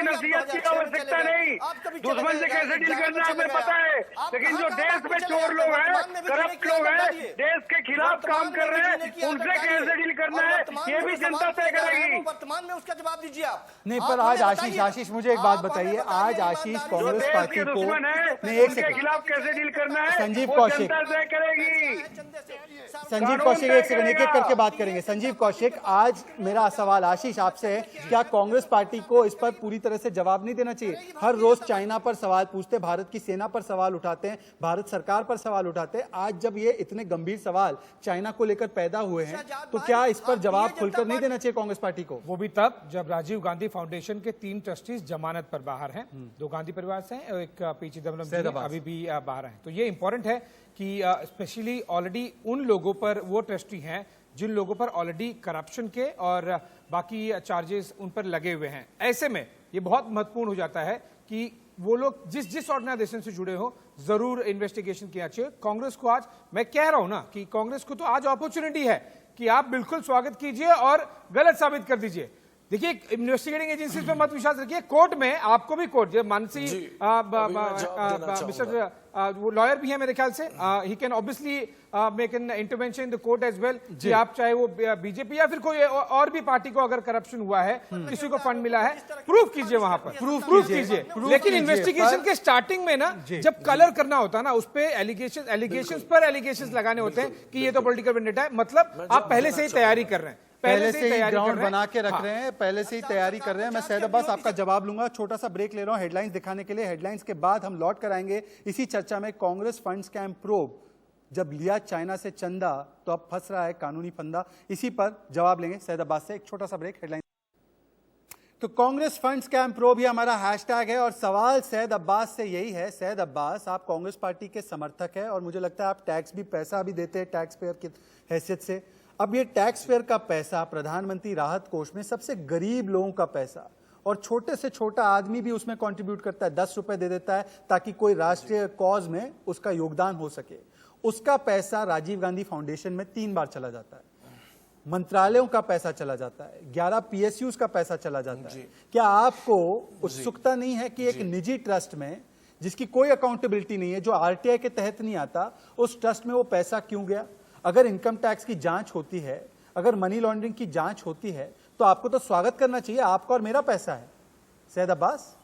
नसीहत की आवश्यकता नहीं। दुश्मन से कैसे डील करना हमें पता है, लेकिन जो देश में चोर लोग हैं, करप्ट लोग हैं, देश के खिलाफ काम कर रहे हैं, उनसे कैसे डील करना है ये भी जनता तय करेगी। वर्तमान में उसका जवाब दीजिए आप। नहीं, पर आज आशीष मुझे एक बात बताइए, आज आशीष कांग्रेस पार्टी को उनके खिलाफ कैसे डील करना है संजीव कौशिक तय करेगी। संजीव कौशिक एक सेकंड, एक एक करके बात करेंगे। संजीव कौशिक, आज मेरा सवाल आशीष आपसे है, क्या कांग्रेस पार्टी को इस पर पूरी तरह से जवाब नहीं देना चाहिए? हर रोज चाइना पर सवाल पूछते, भारत की सेना पर सवाल उठाते हैं, भारत सरकार पर सवाल उठाते हैं। आज जब ये इतने गंभीर सवाल चाइना को लेकर पैदा हुए हैं तो क्या इस पर जवाब खुलकर नहीं देना चाहिए कांग्रेस पार्टी को? वो भी तब जब राजीव गांधी फाउंडेशन के 3 ट्रस्टीज जमानत पर बाहर हैं, 2 गांधी परिवार से हैं और एक पी चिदम्बरम अभी भी बाहर हैं। तो ये इंपॉर्टेंट है कि स्पेशली ऑलरेडी उन लोगों पर वो ट्रस्टी हैं जिन लोगों पर ऑलरेडी करप्शन के और बाकी चार्जेस उन पर लगे हुए हैं। ऐसे में ये बहुत महत्वपूर्ण हो जाता है कि वो लोग जिस ऑर्गेनाइजेशन से जुड़े हो जरूर इन्वेस्टिगेशन किया चाहिए। कांग्रेस को आज मैं कह रहा हूं ना कि कांग्रेस को तो आज अपॉर्चुनिटी है कि आप बिल्कुल स्वागत कीजिए और गलत साबित कर दीजिए। देखिए, इन्वेस्टिगेटिंग एजेंसी पे मत विश्वास रखिए, कोर्ट में आपको भी कोर्ट जो मानसी मिस्टर वो लॉयर भी है मेरे ख्याल से, he can obviously make an intervention in the court as well कि आप चाहे वो बीजेपी या फिर कोई और भी पार्टी को अगर करप्शन हुआ है, किसी को फंड मिला है, प्रूफ कीजिए वहां पर, प्रूफ कीजिए। लेकिन इन्वेस्टिगेशन के स्टार्टिंग में ना जब कलर करना होता है ना, उस पर एलिगेशन लगाने होते हैं कि ये तो पॉलिटिकल वेंडेटा है, मतलब आप पहले से ही तैयारी कर रहे हैं, पहले से ही ग्राउंड बना के रख रहे हैं, पहले से ही तैयारी कर रहे हैं। मैं सैयद अब्बास आपका जवाब लूंगा, छोटा सा ब्रेक ले रहा हूं हेडलाइंस दिखाने के लिए। हेडलाइंस के बाद हम लौट कर आएंगे इसी चर्चा में। कांग्रेस फंड स्कैम प्रोब, जब लिया चाइना से चंदा तो अब फंस रहा है कानूनी फंदा, इसी पर जवाब लेंगे सैयद अब्बास से। एक छोटा सा ब्रेक, हेडलाइन। तो कांग्रेस फंड स्कैम प्रोब ही हमारा हैशटैग है और सवाल सैयद अब्बास से यही है। सैयद अब्बास, आप कांग्रेस पार्टी के समर्थक है और मुझे लगता है आप टैक्स भी पैसा भी देते हैं टैक्स पेयर की हैसियत से। अब ये टैक्स पेयर का पैसा प्रधानमंत्री राहत कोष में सबसे गरीब लोगों का पैसा, और छोटे से छोटा आदमी भी उसमें कंट्रीब्यूट करता है, 10 रुपए दे देता है ताकि कोई राष्ट्रीय कॉज में उसका योगदान हो सके। उसका पैसा राजीव गांधी फाउंडेशन में 3 बार चला जाता है, मंत्रालयों का पैसा चला जाता है, 11 PSUs का पैसा चला जाता है। क्या आपको उत्सुकता नहीं है कि एक निजी ट्रस्ट में जिसकी कोई अकाउंटेबिलिटी नहीं है, जो RTI के तहत नहीं आता, उस ट्रस्ट में वो पैसा क्यों गया? अगर इनकम टैक्स की जांच होती है, अगर मनी लॉन्ड्रिंग की जांच होती है, तो आपको तो स्वागत करना चाहिए, आपका और मेरा पैसा है। सैयद अब्बास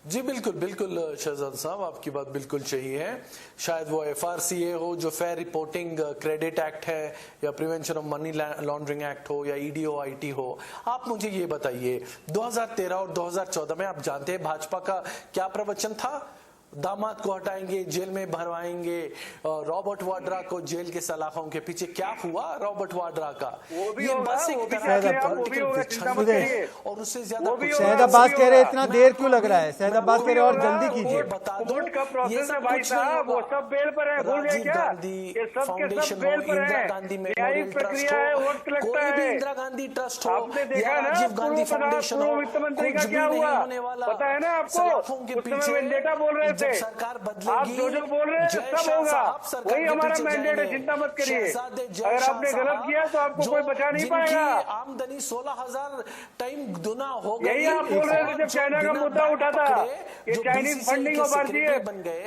जी बिल्कुल बिल्कुल शहजाद साहब, आपकी बात बिल्कुल सही है। शायद वो FRCA हो जो फेयर रिपोर्टिंग क्रेडिट एक्ट है, या prevention of money laundering act हो, या EDOIT हो। आप मुझे ये बताइए, 2013 और 2014 में आप जानते हैं भाजपा का क्या प्रवचन था? दामाद को हटाएंगे, जेल में भरवाएंगे। रॉबर्ट वाड्रा को जेल के सलाखों के पीछे क्या हुआ रॉबर्ट वाड्रा का? ये बस एक तरह का पॉलिटिकल और उससे ज्यादा शहद अब्बास कह रहे इतना देर क्यों लग रहा है? शहद अब्बास कह रहे और जल्दी कीजिए। बता दो कोर्ट का प्रोसेस है भाई साहब, वो सब बेल पर है, भूल गए क्या? ये सब के सब बेल पर है, न्यायिक प्रक्रिया है, वक्त लगता है। इंदिरा गांधी ट्रस्ट हो, आपने देखा ना राजीव गांधी फाउंडेशन हो, वित्त मंत्री का कुछ भी क्या नहीं हुआ होने वाला। पता है ना आपको? सलाखों के उस समय पीछे वेंडेटा बोल रहे थे, सरकार आप बदलेगी, जो बोल रहे हैं सब होगा, वही हमारा मैंडेट है, चिंता मत करिए। अगर आपने गलत किया तो आपको कोई बचा नहीं पाएगा। आमदनी 16,000 टाइम गुना हो गई। यही आप बोल रहे थे जब चाइना का मुद्दा उठा था, ये चाइनीज फंडिंग हो भारतीय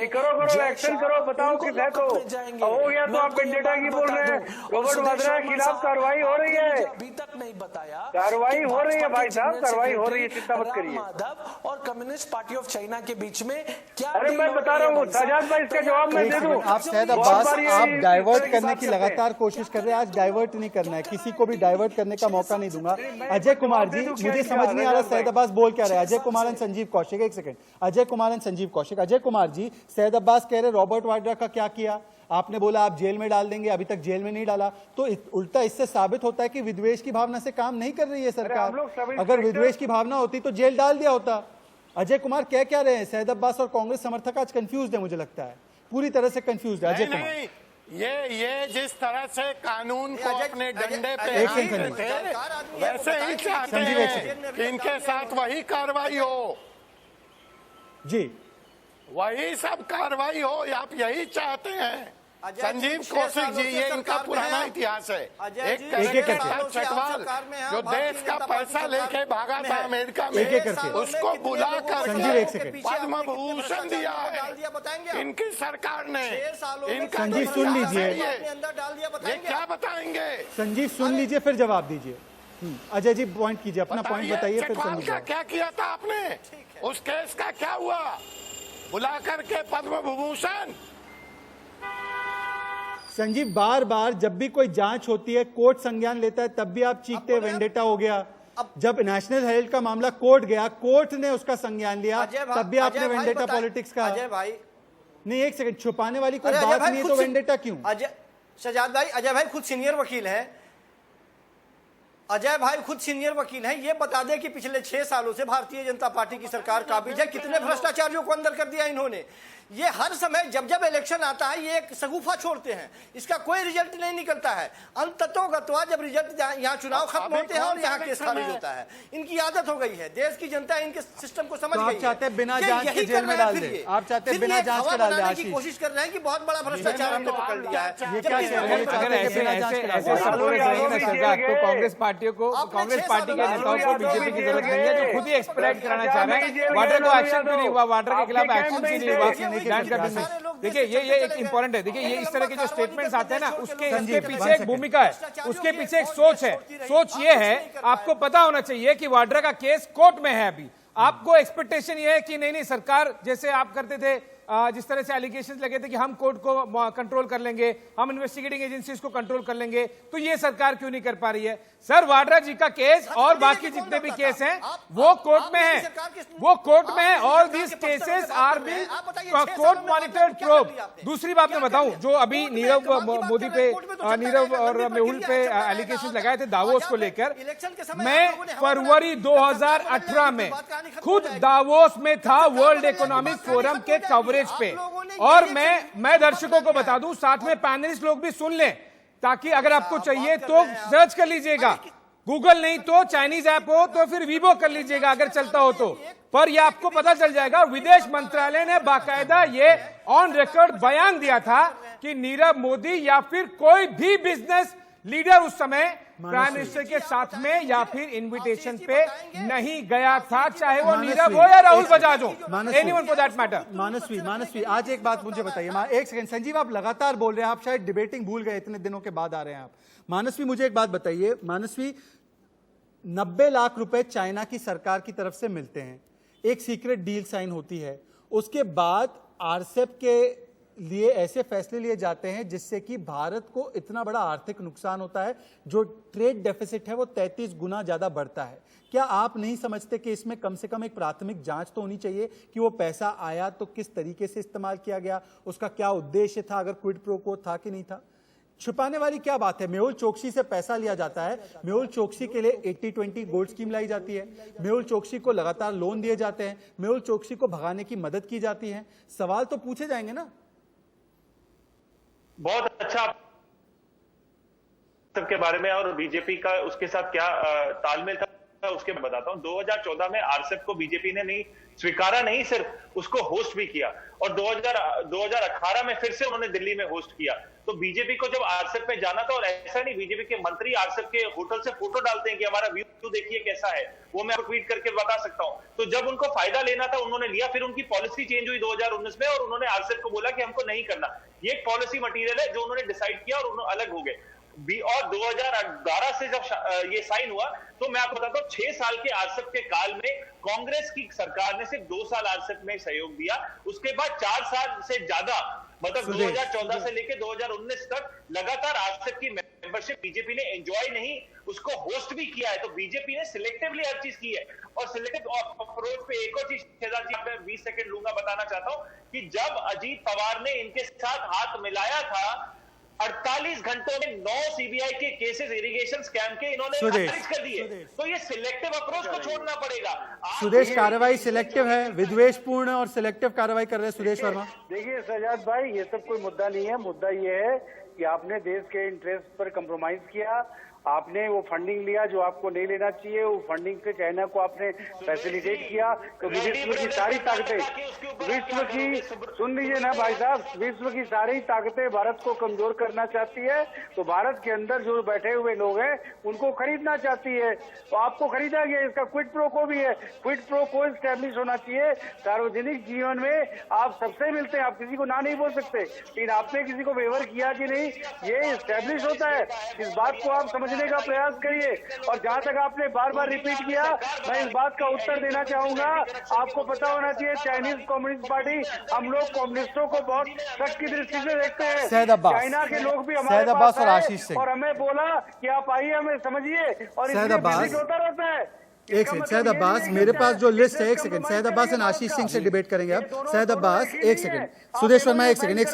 करो एक्शन करो, बताओ किस है तो हो गया तो आप वेंडेटा की बोल रहे हैं। रॉबर्ट वाड्रा के खिलाफ कार्रवाई हो रही है, अभी तक नहीं बताया। कार्रवाई हो रही है भाई साहब, कार्रवाई हो रही है, चिंता मत करिए। माधव और कम्युनिस्ट पार्टी ऑफ चाइना के बीच में क्या? अरे मैं बता रहा हूँ शाहजाद भाई, इसका जवाब मैं दे दूं। आप शहद अब्बास आप डाइवर्ट करने की लगातार कोशिश कर रहे हैं। आज डाइवर्ट नहीं करना है, किसी को भी डाइवर्ट करने का मौका नहीं दूंगा। अजय कुमार जी, मुझे समझ नहीं आ रहा शहद अब्बास बोल क्या रहे हैं। अजय कुमार एंड संजीव कौशिक, एक सेकंड, अजय कुमार एंड संजीव कौशिक। अजय कुमार जी, शहद अब्बास कह रहे रॉबर्ट वाड्रा का क्या किया? आपने बोला आप जेल में डाल देंगे, अभी तक जेल में नहीं डाला, तो उल्टा इससे साबित होता है कि विद्वेष की भावना से काम नहीं कर रही है सरकार। अगर विद्वेष की भावना होती तो जेल डाल दिया होता। अजय कुमार कह क्या रहे हैं? शहद अब्बास और कांग्रेस समर्थक आज कंफ्यूज है, मुझे लगता है पूरी तरह से कंफ्यूज है। अजय कुमार, ये जिस तरह से कानून को अपने डंडे पे वैसे ही चाहते हैं कि इनके साथ वही कार्रवाई हो जी, वही सब कार्रवाई हो, आप यही चाहते हैं। संजीव कौशिक जी, ये इनका पुराना इतिहास है। एक चटवाल जो देश का पैसा लेके भागा था अमेरिका में, उसको बुला कर पद्म भूषण दिया है इनकी सरकार ने। संजीव सुन लीजिए, ये क्या बताएंगे? संजीव सुन लीजिए फिर जवाब दीजिए। अजय जी पॉइंट कीजिए, अपना पॉइंट बताइए फिर चटवाल संजीव। का क्या किया था आपने? उस केस का क्या हुआ? बुला करके पद्म विभूषण। संजीव, बार बार जब भी कोई जांच होती है, कोर्ट संज्ञान लेता है, तब भी आप चीखते हैं वेंडेटा हो गया। जब नेशनल हेराल्ड का मामला कोर्ट गया, कोर्ट ने उसका संज्ञान लिया, तब भी आपने वेंडेटा पॉलिटिक्स का। अजय भाई नहीं, एक सेकंड, छुपाने वाली कोई बात नहीं है तो वेंडेटा क्यों? शहजाद भाई, अजय भाई खुद सीनियर वकील हैं। अजय भाई खुद सीनियर वकील हैं। ये बता दें कि पिछले 6 सालों से भारतीय जनता पार्टी की सरकार काबिज है। कितने भ्रष्टाचारियों को अंदर कर दिया इन्होंने। ये हर समय जब जब इलेक्शन आता है ये एक सगुफा छोड़ते हैं, इसका कोई रिजल्ट नहीं निकलता है। अंततोगत्वा जब रिजल्ट यहाँ चुनाव खत्म होते हैं और यहाँ केस खारिज होता है। इनकी आदत हो गई है, देश की जनता इनके सिस्टम को समझ गई है। आप चाहते हैं बिना जांच के जेल में डाल दे? आप चाहते हैं बिना जांच के डाल दे? आशीष, कोशिश कर रहे हैं कि बहुत बड़ा भ्रष्टाचार हमने पकड़ लिया है। ये क्या कह रहे हैं? अगर ऐसे सपोर्ट रहेगी ना सरकार को, कांग्रेस पार्टियों को, कांग्रेस पार्टी के नेताओं को बीजेपी की जरूरत नहीं है, जो खुद ही एक्सपेक्ट कराना चाह रहे हैं। वाड्रा को एक्शन क्यों नहीं हुआ? वाड्रा के खिलाफ एक्शन क्यों नहीं हुआ? देखिए ये एक इंपॉर्टेंट है। देखिए ये इस तरह के जो स्टेटमेंट्स आते हैं ना, उसके पीछे एक भूमिका है, उसके पीछे एक सोच है। सोच ये है, आपको पता होना चाहिए कि वाड्रा का केस कोर्ट में है। अभी आपको एक्सपेक्टेशन ये है कि नहीं सरकार, जैसे आप करते थे, जिस तरह से एलिगेशंस लगे थे कि हम कोर्ट को कंट्रोल कर लेंगे, हम इन्वेस्टिगेटिंग एजेंसीज को कंट्रोल कर लेंगे, तो ये सरकार क्यों नहीं कर पा रही है? सर, वाड्रा जी का केस और बाकी जितने भी केस हैं वो कोर्ट में है, वो कोर्ट में है। All these cases are being court monitored probe. दूसरी बात मैं बताऊं, जो अभी नीरव मोदी पे, नीरव और मेहुल पे एलिगेशंस लगाए थे दावोस को लेकर, मैं फरवरी 2018 में खुद दावोस में था वर्ल्ड इकोनॉमिक फोरम के कवरेज पे। और मैं दर्शकों को बता दूं, साथ में पैनलिस्ट लोग भी सुन लें, ताकि अगर आपको चाहिए तो सर्च कर लीजिएगा, गूगल नहीं तो चाइनीज ऐप हो तो फिर वीवो कर लीजिएगा अगर चलता हो तो। पर यह आपको पता चल जाएगा, विदेश मंत्रालय ने बाकायदा ये ऑन रिकॉर्ड बयान दिया था कि नीरव मोदी या फिर कोई भी बिजनेस लीडर उस समय प्राइम मिनिस्टर के साथ में या फिर इनविटेशन पे नहीं गया था, चाहे वो नीरव हो या राहुल बजाज हो, एनीवन फॉर दैट मैटर। मानसवी, आज एक बात मुझे बताइए। एक सेकंड संजीव, आप लगातार बोल रहे हैं, आप शायद डिबेटिंग भूल गए, इतने दिनों के बाद आ रहे हैं आप। मानसवी, मुझे एक बात बताइए। मानसवी, 90 लाख रुपए चाइना की सरकार की तरफ से मिलते हैं, एक सीक्रेट डील साइन होती है, उसके बाद आरसेप के लिए ऐसे फैसले लिए जाते हैं जिससे कि भारत को इतना बड़ा आर्थिक नुकसान होता है, जो ट्रेड डेफिसिट है वो 33 गुना ज्यादा बढ़ता है। क्या आप नहीं समझते कि इसमें कम से कम एक प्राथमिक जांच तो होनी चाहिए कि वो पैसा आया तो किस तरीके से इस्तेमाल किया गया, उसका क्या उद्देश्य था, अगर क्विड प्रो को था कि नहीं था? छुपाने वाली क्या बात है? मेहुल चोकसी से पैसा लिया जाता है, मेहुल चोकसी के लिए 80-20 गोल्ड स्कीम लाई जाती है, मेहुल चोकसी को लगातार लोन दिए जाते हैं, मेहुल चोकसी को भगाने की मदद की जाती है। सवाल तो पूछे जाएंगे ना। बहुत अच्छा सबके बारे में और बीजेपी का उसके साथ क्या तालमेल था उसके मैं बताता हूं। 2014 में आरसेप को बीजेपी ने नहीं स्वीकारा, नहीं सिर्फ उसको होस्ट भी किया, और 2018 में फिर से उन्होंने दिल्ली में होस्ट किया। तो बीजेपी को जब आरसेप में जाना था, और ऐसा नहीं बीजेपी के मंत्री आरसेप के होटल से फोटो डालते हैं कि हमारा व्यू देखिए कैसा है, वो मैं आपको ट्वीट करके बता सकता हूं। तो जब उनको फायदा लेना था उन्होंने लिया, फिर उनकी पॉलिसी चेंज हुई 2019 में और उन्होंने आरसेप को बोला कि हमको नहीं करना। ये एक पॉलिसी मटीरियल है जो उन्होंने डिसाइड किया और उन्होंने अलग हो गए। और 2012 से जब ये साइन हुआ, तो मैं आपको बताता हूं 6 साल के आरसेप के काल में कांग्रेस की सरकार ने सिर्फ 2 साल आरसेप में सहयोग दिया। उसके बाद 4 साल से ज्यादा, मतलब 2014 से लेकर 2019 तक लगातार आरसेप की मेंबरशिप बीजेपी ने एंजॉय नहीं, उसको होस्ट भी किया है। तो बीजेपी ने सिलेक्टिवली हर चीज की है। और सिलेक्टिव अप्रोच पे एक और चीज शेजाद जी, मैं 20 सेकंड लूंगा, बताना चाहता हूं कि जब अजीत पवार ने इनके साथ हाथ मिलाया था, 48 घंटों में 9 सीबीआई के केसेस इरिगेशन स्कैम के इन्होंने खारिज कर दिए। तो ये सिलेक्टिव अप्रोच को छोड़ना पड़ेगा। सुदेश, कार्रवाई सिलेक्टिव है, विद्वेषपूर्ण और सिलेक्टिव कार्रवाई कर रहे हैं सुदेश वर्मा। देखिए सजाद भाई, ये सब कोई मुद्दा नहीं है। मुद्दा ये है कि आपने देश के इंटरेस्ट पर कंप्रोमाइज किया, आपने वो फंडिंग लिया जो आपको नहीं लेना चाहिए, वो फंडिंग से चाइना को आपने फैसिलिटेट किया। तो विश्व की सारी ताकतें, विश्व की, सुन लीजिए ना भाई साहब, विश्व की सारी ताकतें भारत को कमजोर करना चाहती है। तो भारत के अंदर जो बैठे हुए लोग हैं उनको खरीदना चाहती है। तो आपको खरीदा गया, इसका क्विड प्रो को भी है। क्विड प्रो को स्टैब्लिश होना चाहिए। सार्वजनिक जीवन में आप सबसे मिलते हैं, आप किसी को ना नहीं बोल सकते, लेकिन आपने किसी को फेवर किया कि नहीं, ये स्टैब्लिश होता है। इस बात को आप समझ का प्रयास करिए। और जहां तक आपने बार बार रिपीट किया, मैं इस बात का उत्तर देना चाहूंगा। आपको पता होना चाहिए चाइनीज कम्युनिस्ट पार्टी, हम लोग कम्युनिस्टों को बहुत शक की दृष्टि से देखते हैं। चाइना के लोग भी हमारे पास आए और हमें बोला कि आप आइए, हमें समझिए, और इसलिए होता रहता है। एक सेकंड सैयद अब्बास, मेरे पास जो लिस्ट है, एक सेकंड, सैयद अब्बास एंड आशीष सिंह से डिबेट करेंगे अब। सैयद अब्बास एक सेकंड, सुदेश वर्मा एक सेकंड,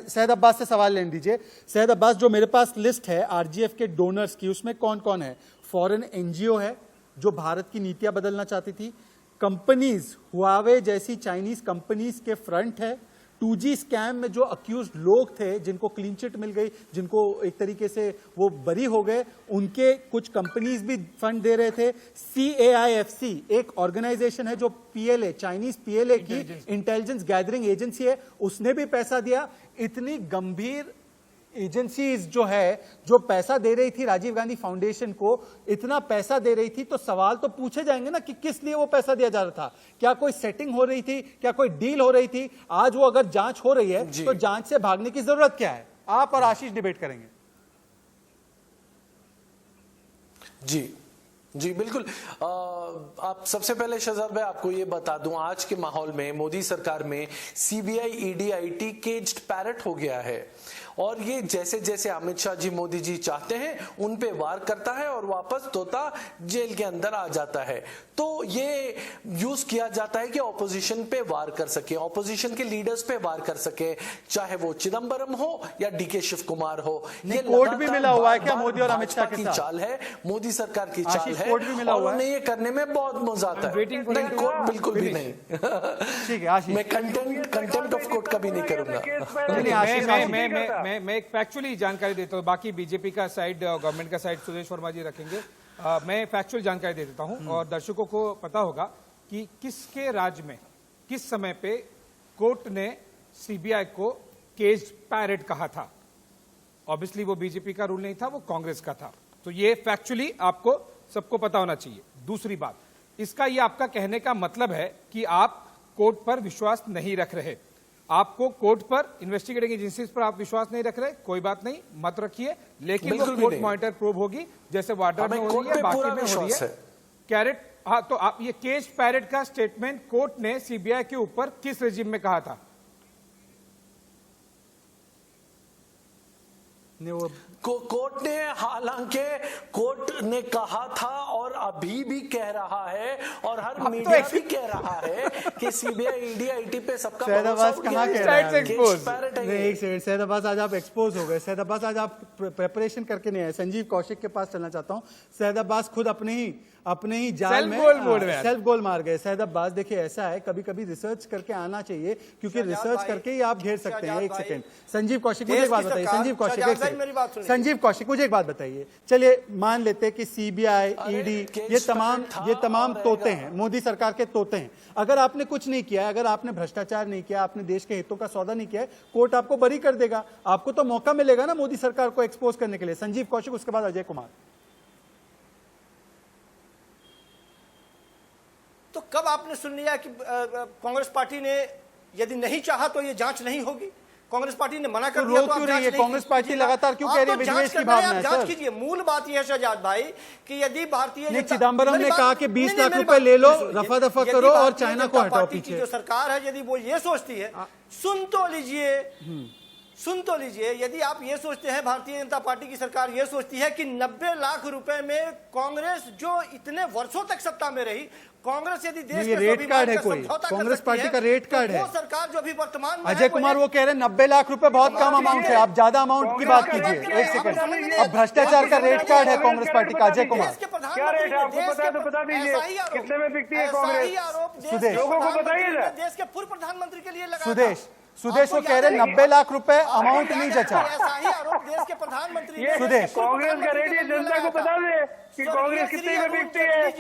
सैयद अब्बास से सवाल लेने दीजिए। सैयद अब्बास, जो मेरे पास लिस्ट है आरजीएफ के डोनर्स की, उसमें कौन कौन है? फॉरेन एनजीओ है जो भारत की नीतियां बदलना चाहती थी, कंपनीज हुआवे जैसी चाइनीज कंपनीज के फ्रंट है, 2G स्कैम में जो अक्यूज लोग थे जिनको क्लीन चिट मिल गई, जिनको एक तरीके से वो बरी हो गए, उनके कुछ कंपनीज भी फंड दे रहे थे। CAIFC एक ऑर्गेनाइजेशन है जो PLA, चाइनीज PLA की इंटेलिजेंस गैदरिंग एजेंसी है, उसने भी पैसा दिया। इतनी गंभीर एजेंसीज जो है, जो पैसा दे रही थी राजीव गांधी फाउंडेशन को, इतना पैसा दे रही थी, तो सवाल तो पूछे जाएंगे ना कि किस लिए वो पैसा दिया जा रहा था। क्या कोई सेटिंग हो रही थी, क्या कोई डील हो रही थी? आज वो अगर जांच हो रही है तो जांच से भागने की जरूरत क्या है? आप और आशीष डिबेट करेंगे। जी बिल्कुल। आप सबसे पहले शहजाद भाई आपको ये बता दूं, आज के माहौल में मोदी सरकार में CBI ED IT caged parrot हो गया है, और ये जैसे जैसे अमित शाह जी, मोदी जी चाहते हैं उन पे वार करता है और वापस तोता जेल के अंदर आ जाता है। तो ये यूज किया जाता है कि ऑपोजिशन पे वार कर सके, ऑपोजिशन के लीडर्स पे वार कर सके, चाहे वो चिदंबरम हो या DK शिव कुमार हो। ये कोर्ट भी मिला हुआ है क्या मोदी और अमित शाह के साथ? चाल है, मोदी सरकार की चाल है, कोर्ट भी मिला हुआ है, उन्हें ये करने में बहुत मजा आता है। नहीं, कोर्ट बिल्कुल भी नहीं। ठीक है आशीष, मैं कंटेम्प्ट ऑफ कोर्ट का भी नहीं करूंगा। मैं एक फैक्चुअली जानकारी देता हूँ, बाकी बीजेपी का साइड, गवर्नमेंट का साइड सुदेश वर्मा जी रखेंगे। मैं फैक्चुअल जानकारी दे देता हूँ, और दर्शकों को पता होगा कि किसके राज्य में किस समय पे कोर्ट ने CBI को केज्ड पैरट कहा था। ऑब्वियसली वो बीजेपी का रूल नहीं था, वो कांग्रेस का था। तो ये फैक्चुअली आपको सबको पता होना चाहिए। दूसरी बात, इसका ये आपका कहने का मतलब है कि आप कोर्ट पर विश्वास नहीं रख रहे, आपको कोर्ट पर, इन्वेस्टिगेटिंग एजेंसीज पर आप विश्वास नहीं रख रहे। कोई बात नहीं, मत रखिए, लेकिन वो कोर्ट मॉनिटर प्रूव होगी, जैसे वार्डर में हो रही है, बाकी में हो रही है। कैरेट, हाँ, तो आप ये केज पैरट का स्टेटमेंट कोर्ट ने CBI के ऊपर किस रेजिम में कहा था? कोर्ट ने, हालांकि कोर्ट ने कहा था और अभी भी कह रहा है और हर मीडिया भी कह रहा है कि सीबीआई, ईडी, आईटी पे सबका सैयद अब्बास कहाँ कह रहा है? नहीं, एक सेकंड, सैयद अब्बास आज आप एक्सपोज हो गए। सैयद अब्बास आज आप प्रिपरेशन करके नहीं आए। संजीव कौशिक के पास चलना चाहता हूँ। सैयद अब्बास खुद अपने ही जाल में सेल्फ गोल मार गए। सैयद अब्बास देखिए, ऐसा है कभी कभी रिसर्च करके आना चाहिए, क्योंकि रिसर्च करके ही आप घेर सकते हैं। एक सेकंड, संजीव कौशिक मुझे एक बात बताइए। संजीव कौशिक, एक सेकंड, संजीव कौशिक मुझे एक बात बताइए। चलिए मान लेते हैं कि सीबीआई, ईडी, ये तमाम तोते हैं, मोदी सरकार के तोते हैं। अगर आपने कुछ नहीं किया, अगर आपने भ्रष्टाचार नहीं किया, आपने देश के हितों का सौदा नहीं किया, कोर्ट आपको बरी कर देगा। आपको तो मौका मिलेगा ना मोदी सरकार को एक्सपोज करने के लिए। संजीव कौशिक, उसके बाद अजय कुमार। तो कब आपने सुन लिया कि कांग्रेस पार्टी ने यदि नहीं चाहा तो ये जांच नहीं होगी? कांग्रेस पार्टी ने मना कर दिया तो क्यों रही है कांग्रेस पार्टी? लगातार क्यों कह रही है विद्वेष की भावना है? जांच कीजिए। मूल बात यह है शहजाद भाई कि यदि भारतीय चिदंबरम ने कहा कि 20 लाख रुपए ले लो, रफा दफा करो और चाइना को हटाओ पीछे। जो सरकार है यदि वो ये सोचती है, सुन तो लीजिए, यदि आप ये सोचते हैं, भारतीय जनता पार्टी की सरकार ये सोचती है कि 90 लाख रुपए में कांग्रेस जो इतने वर्षों तक सत्ता में रही, कांग्रेस यदि देश के रेट कार्ड है, कोई कांग्रेस पार्टी का रेट कार्ड है, वो सरकार जो भी वर्तमान में अजय कुमार वो कह रहे हैं 90 लाख रुपए बहुत कम अमाउंट है। आप ज्यादा अमाउंट की बात कीजिए। एक सेकंड, अब भ्रष्टाचार का रेट कार्ड है कांग्रेस पार्टी का। अजय कुमार, क्या रेट है आपको पता है तो बता दीजिए, कितने में बिकती है कांग्रेस? सुदेश, लोगों को बताइए। देश के पूर्व प्रधानमंत्री के लिए लगा। सुदेश वो कह रहे 90 लाख रुपए अमाउंट नहीं जचा। ऐसा ही आरोप देश के प्रधानमंत्री सुदेश, कांग्रेस का रेट जनता को बता दे कि कांग्रेस कितने में बिकती है।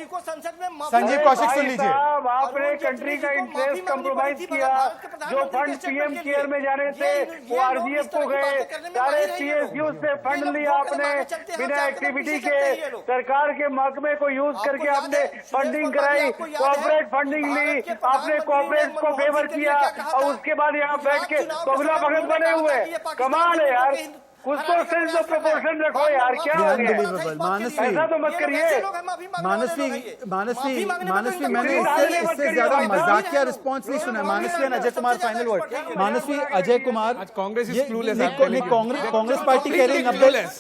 संजीव कौशिक सुन लीजिए। आपने कंट्री का इंटरेस्ट कॉम्प्रोमाइज किया। जो फंड पीएम केयर में जाने थे वो आरजीएफ को गए। सारे पीएसयू से फंड लिया आपने बिना एक्टिविटी के। सरकार के महकमे को यूज करके आपने फंडिंग कराई, कॉर्पोरेट फंडिंग ली। आपने कॉर्पोरेट को फेवर किया और उसके बाद यहाँ बैठ के पगला भगत बने हुए। कमाल है यार, कुछ तो सेंस ऑफ प्रोपोर्शन रखो यार। क्या हो गया? मानसवी, ऐसा तो मत करिए। मानसवी मैंने इससे ज्यादा मजाकिया रिस्पॉन्स नहीं सुना। मानसवी और Ajay Kumar final word. Mansvi, Ajay Kumar, Congress Congress party कह रही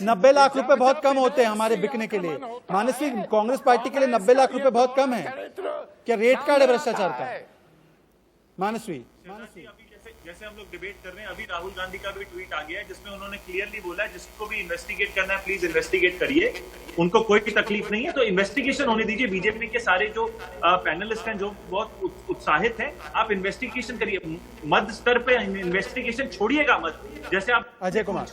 90 लाख रुपए बहुत कम होते हैं हमारे बिकने के लिए। मानसवी, कांग्रेस पार्टी के लिए 90 लाख रुपए बहुत कम है। क्या रेट कार्ड है भ्रष्टाचार का? मानसवी, जैसे हम लोग डिबेट कर रहे हैं, अभी राहुल गांधी का भी ट्वीट आ गया है जिसमें उन्होंने क्लियरली बोला है जिसको भी इन्वेस्टिगेट करना है प्लीज इन्वेस्टिगेट करिए, उनको कोई तकलीफ नहीं है। तो इन्वेस्टिगेशन होने दीजिए। बीजेपी के सारे जो पैनलिस्ट हैं जो बहुत उत्साहित हैं, आप इन्वेस्टिगेशन करिए। मध्य स्तर पे इन्वेस्टिगेशन छोड़िएगा मत। जैसे आप अजय कुमार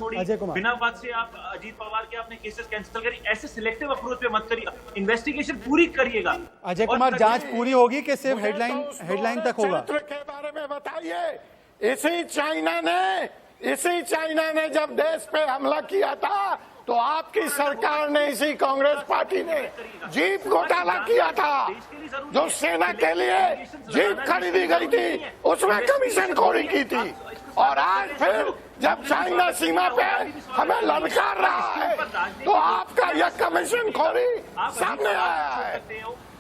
बिना बात से आप अजीत पवार के आपने केसेस कैंसिल करिए। ऐसे सिलेक्टिव अप्रोच पे मत करिए, इन्वेस्टिगेशन पूरी करिएगा। अजय कुमार, जांच पूरी होगी कि सिर्फ हेडलाइन तक होगा? के बारे में बताइए। इसी चाइना ने जब देश पे हमला किया था तो आपकी सरकार ने, इसी कांग्रेस पार्टी ने जीप घोटाला किया था। जो सेना के लिए जीप खरीदी गई थी उसमें कमीशन खोरी की थी। और आज फिर जब चाइना सीमा पे हमें ललकार रहा है तो आपका यह कमीशन खोरी सामने आया है।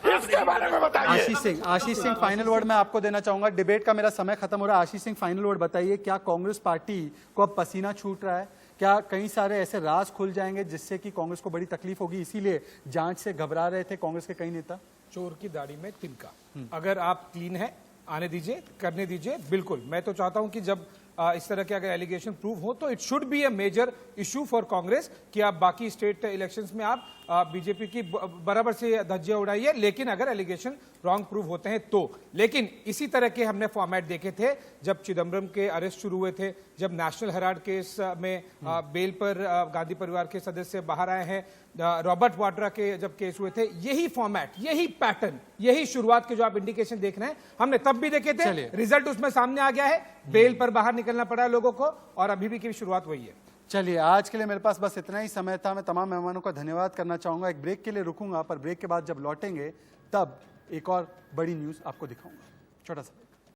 इसके बारे में बताइए। आशीष सिंह फाइनल वर्ड मैं आपको देना चाहूंगा। डिबेट का मेरा समय खत्म हो रहा है। आशीष सिंह फाइनल वर्ड बताइए, क्या कांग्रेस पार्टी को अब पसीना छूट रहा है? क्या कई सारे ऐसे राज खुल जाएंगे जिससे कि कांग्रेस को बड़ी तकलीफ होगी, इसीलिए जांच से घबरा रहे थे कांग्रेस के कई नेता? चोर की दाढ़ी में तिनका। अगर आप क्लीन है, आने दीजिए, करने दीजिए। बिल्कुल, मैं तो चाहता हूं कि जब इस तरह के अगर एलिगेशन प्रूव हो तो it should be a major issue for Congress कि आप बाकी स्टेट इलेक्शंस में आप बीजेपी की बराबर से धज्जियां उड़ाइए, लेकिन अगर एलिगेशन रॉन्ग प्रूव होते हैं तो। लेकिन इसी तरह के हमने फॉर्मेट देखे थे जब चिदंबरम के अरेस्ट शुरू हुए थे, जब नेशनल हेराल्ड केस में बेल पर गांधी परिवार के सदस्य बाहर आए हैं, रॉबर्ट वाड्रा के जब केस हुए थे। यही फॉर्मेट, यही पैटर्न, यही शुरुआत के जो आप इंडिकेशन देख रहे हैं हमने तब भी देखे थे। रिजल्ट उसमें सामने आ गया है, बेल पर बाहर निकलना पड़ा लोगों को, और अभी भी की शुरुआत वही है। चलिए, आज के लिए मेरे पास बस इतना ही समय था। मैं तमाम मेहमानों का धन्यवाद करना चाहूंगा। एक ब्रेक के लिए रुकूंगा, पर ब्रेक के बाद जब लौटेंगे तब एक और बड़ी न्यूज आपको दिखाऊंगा। छोटा सा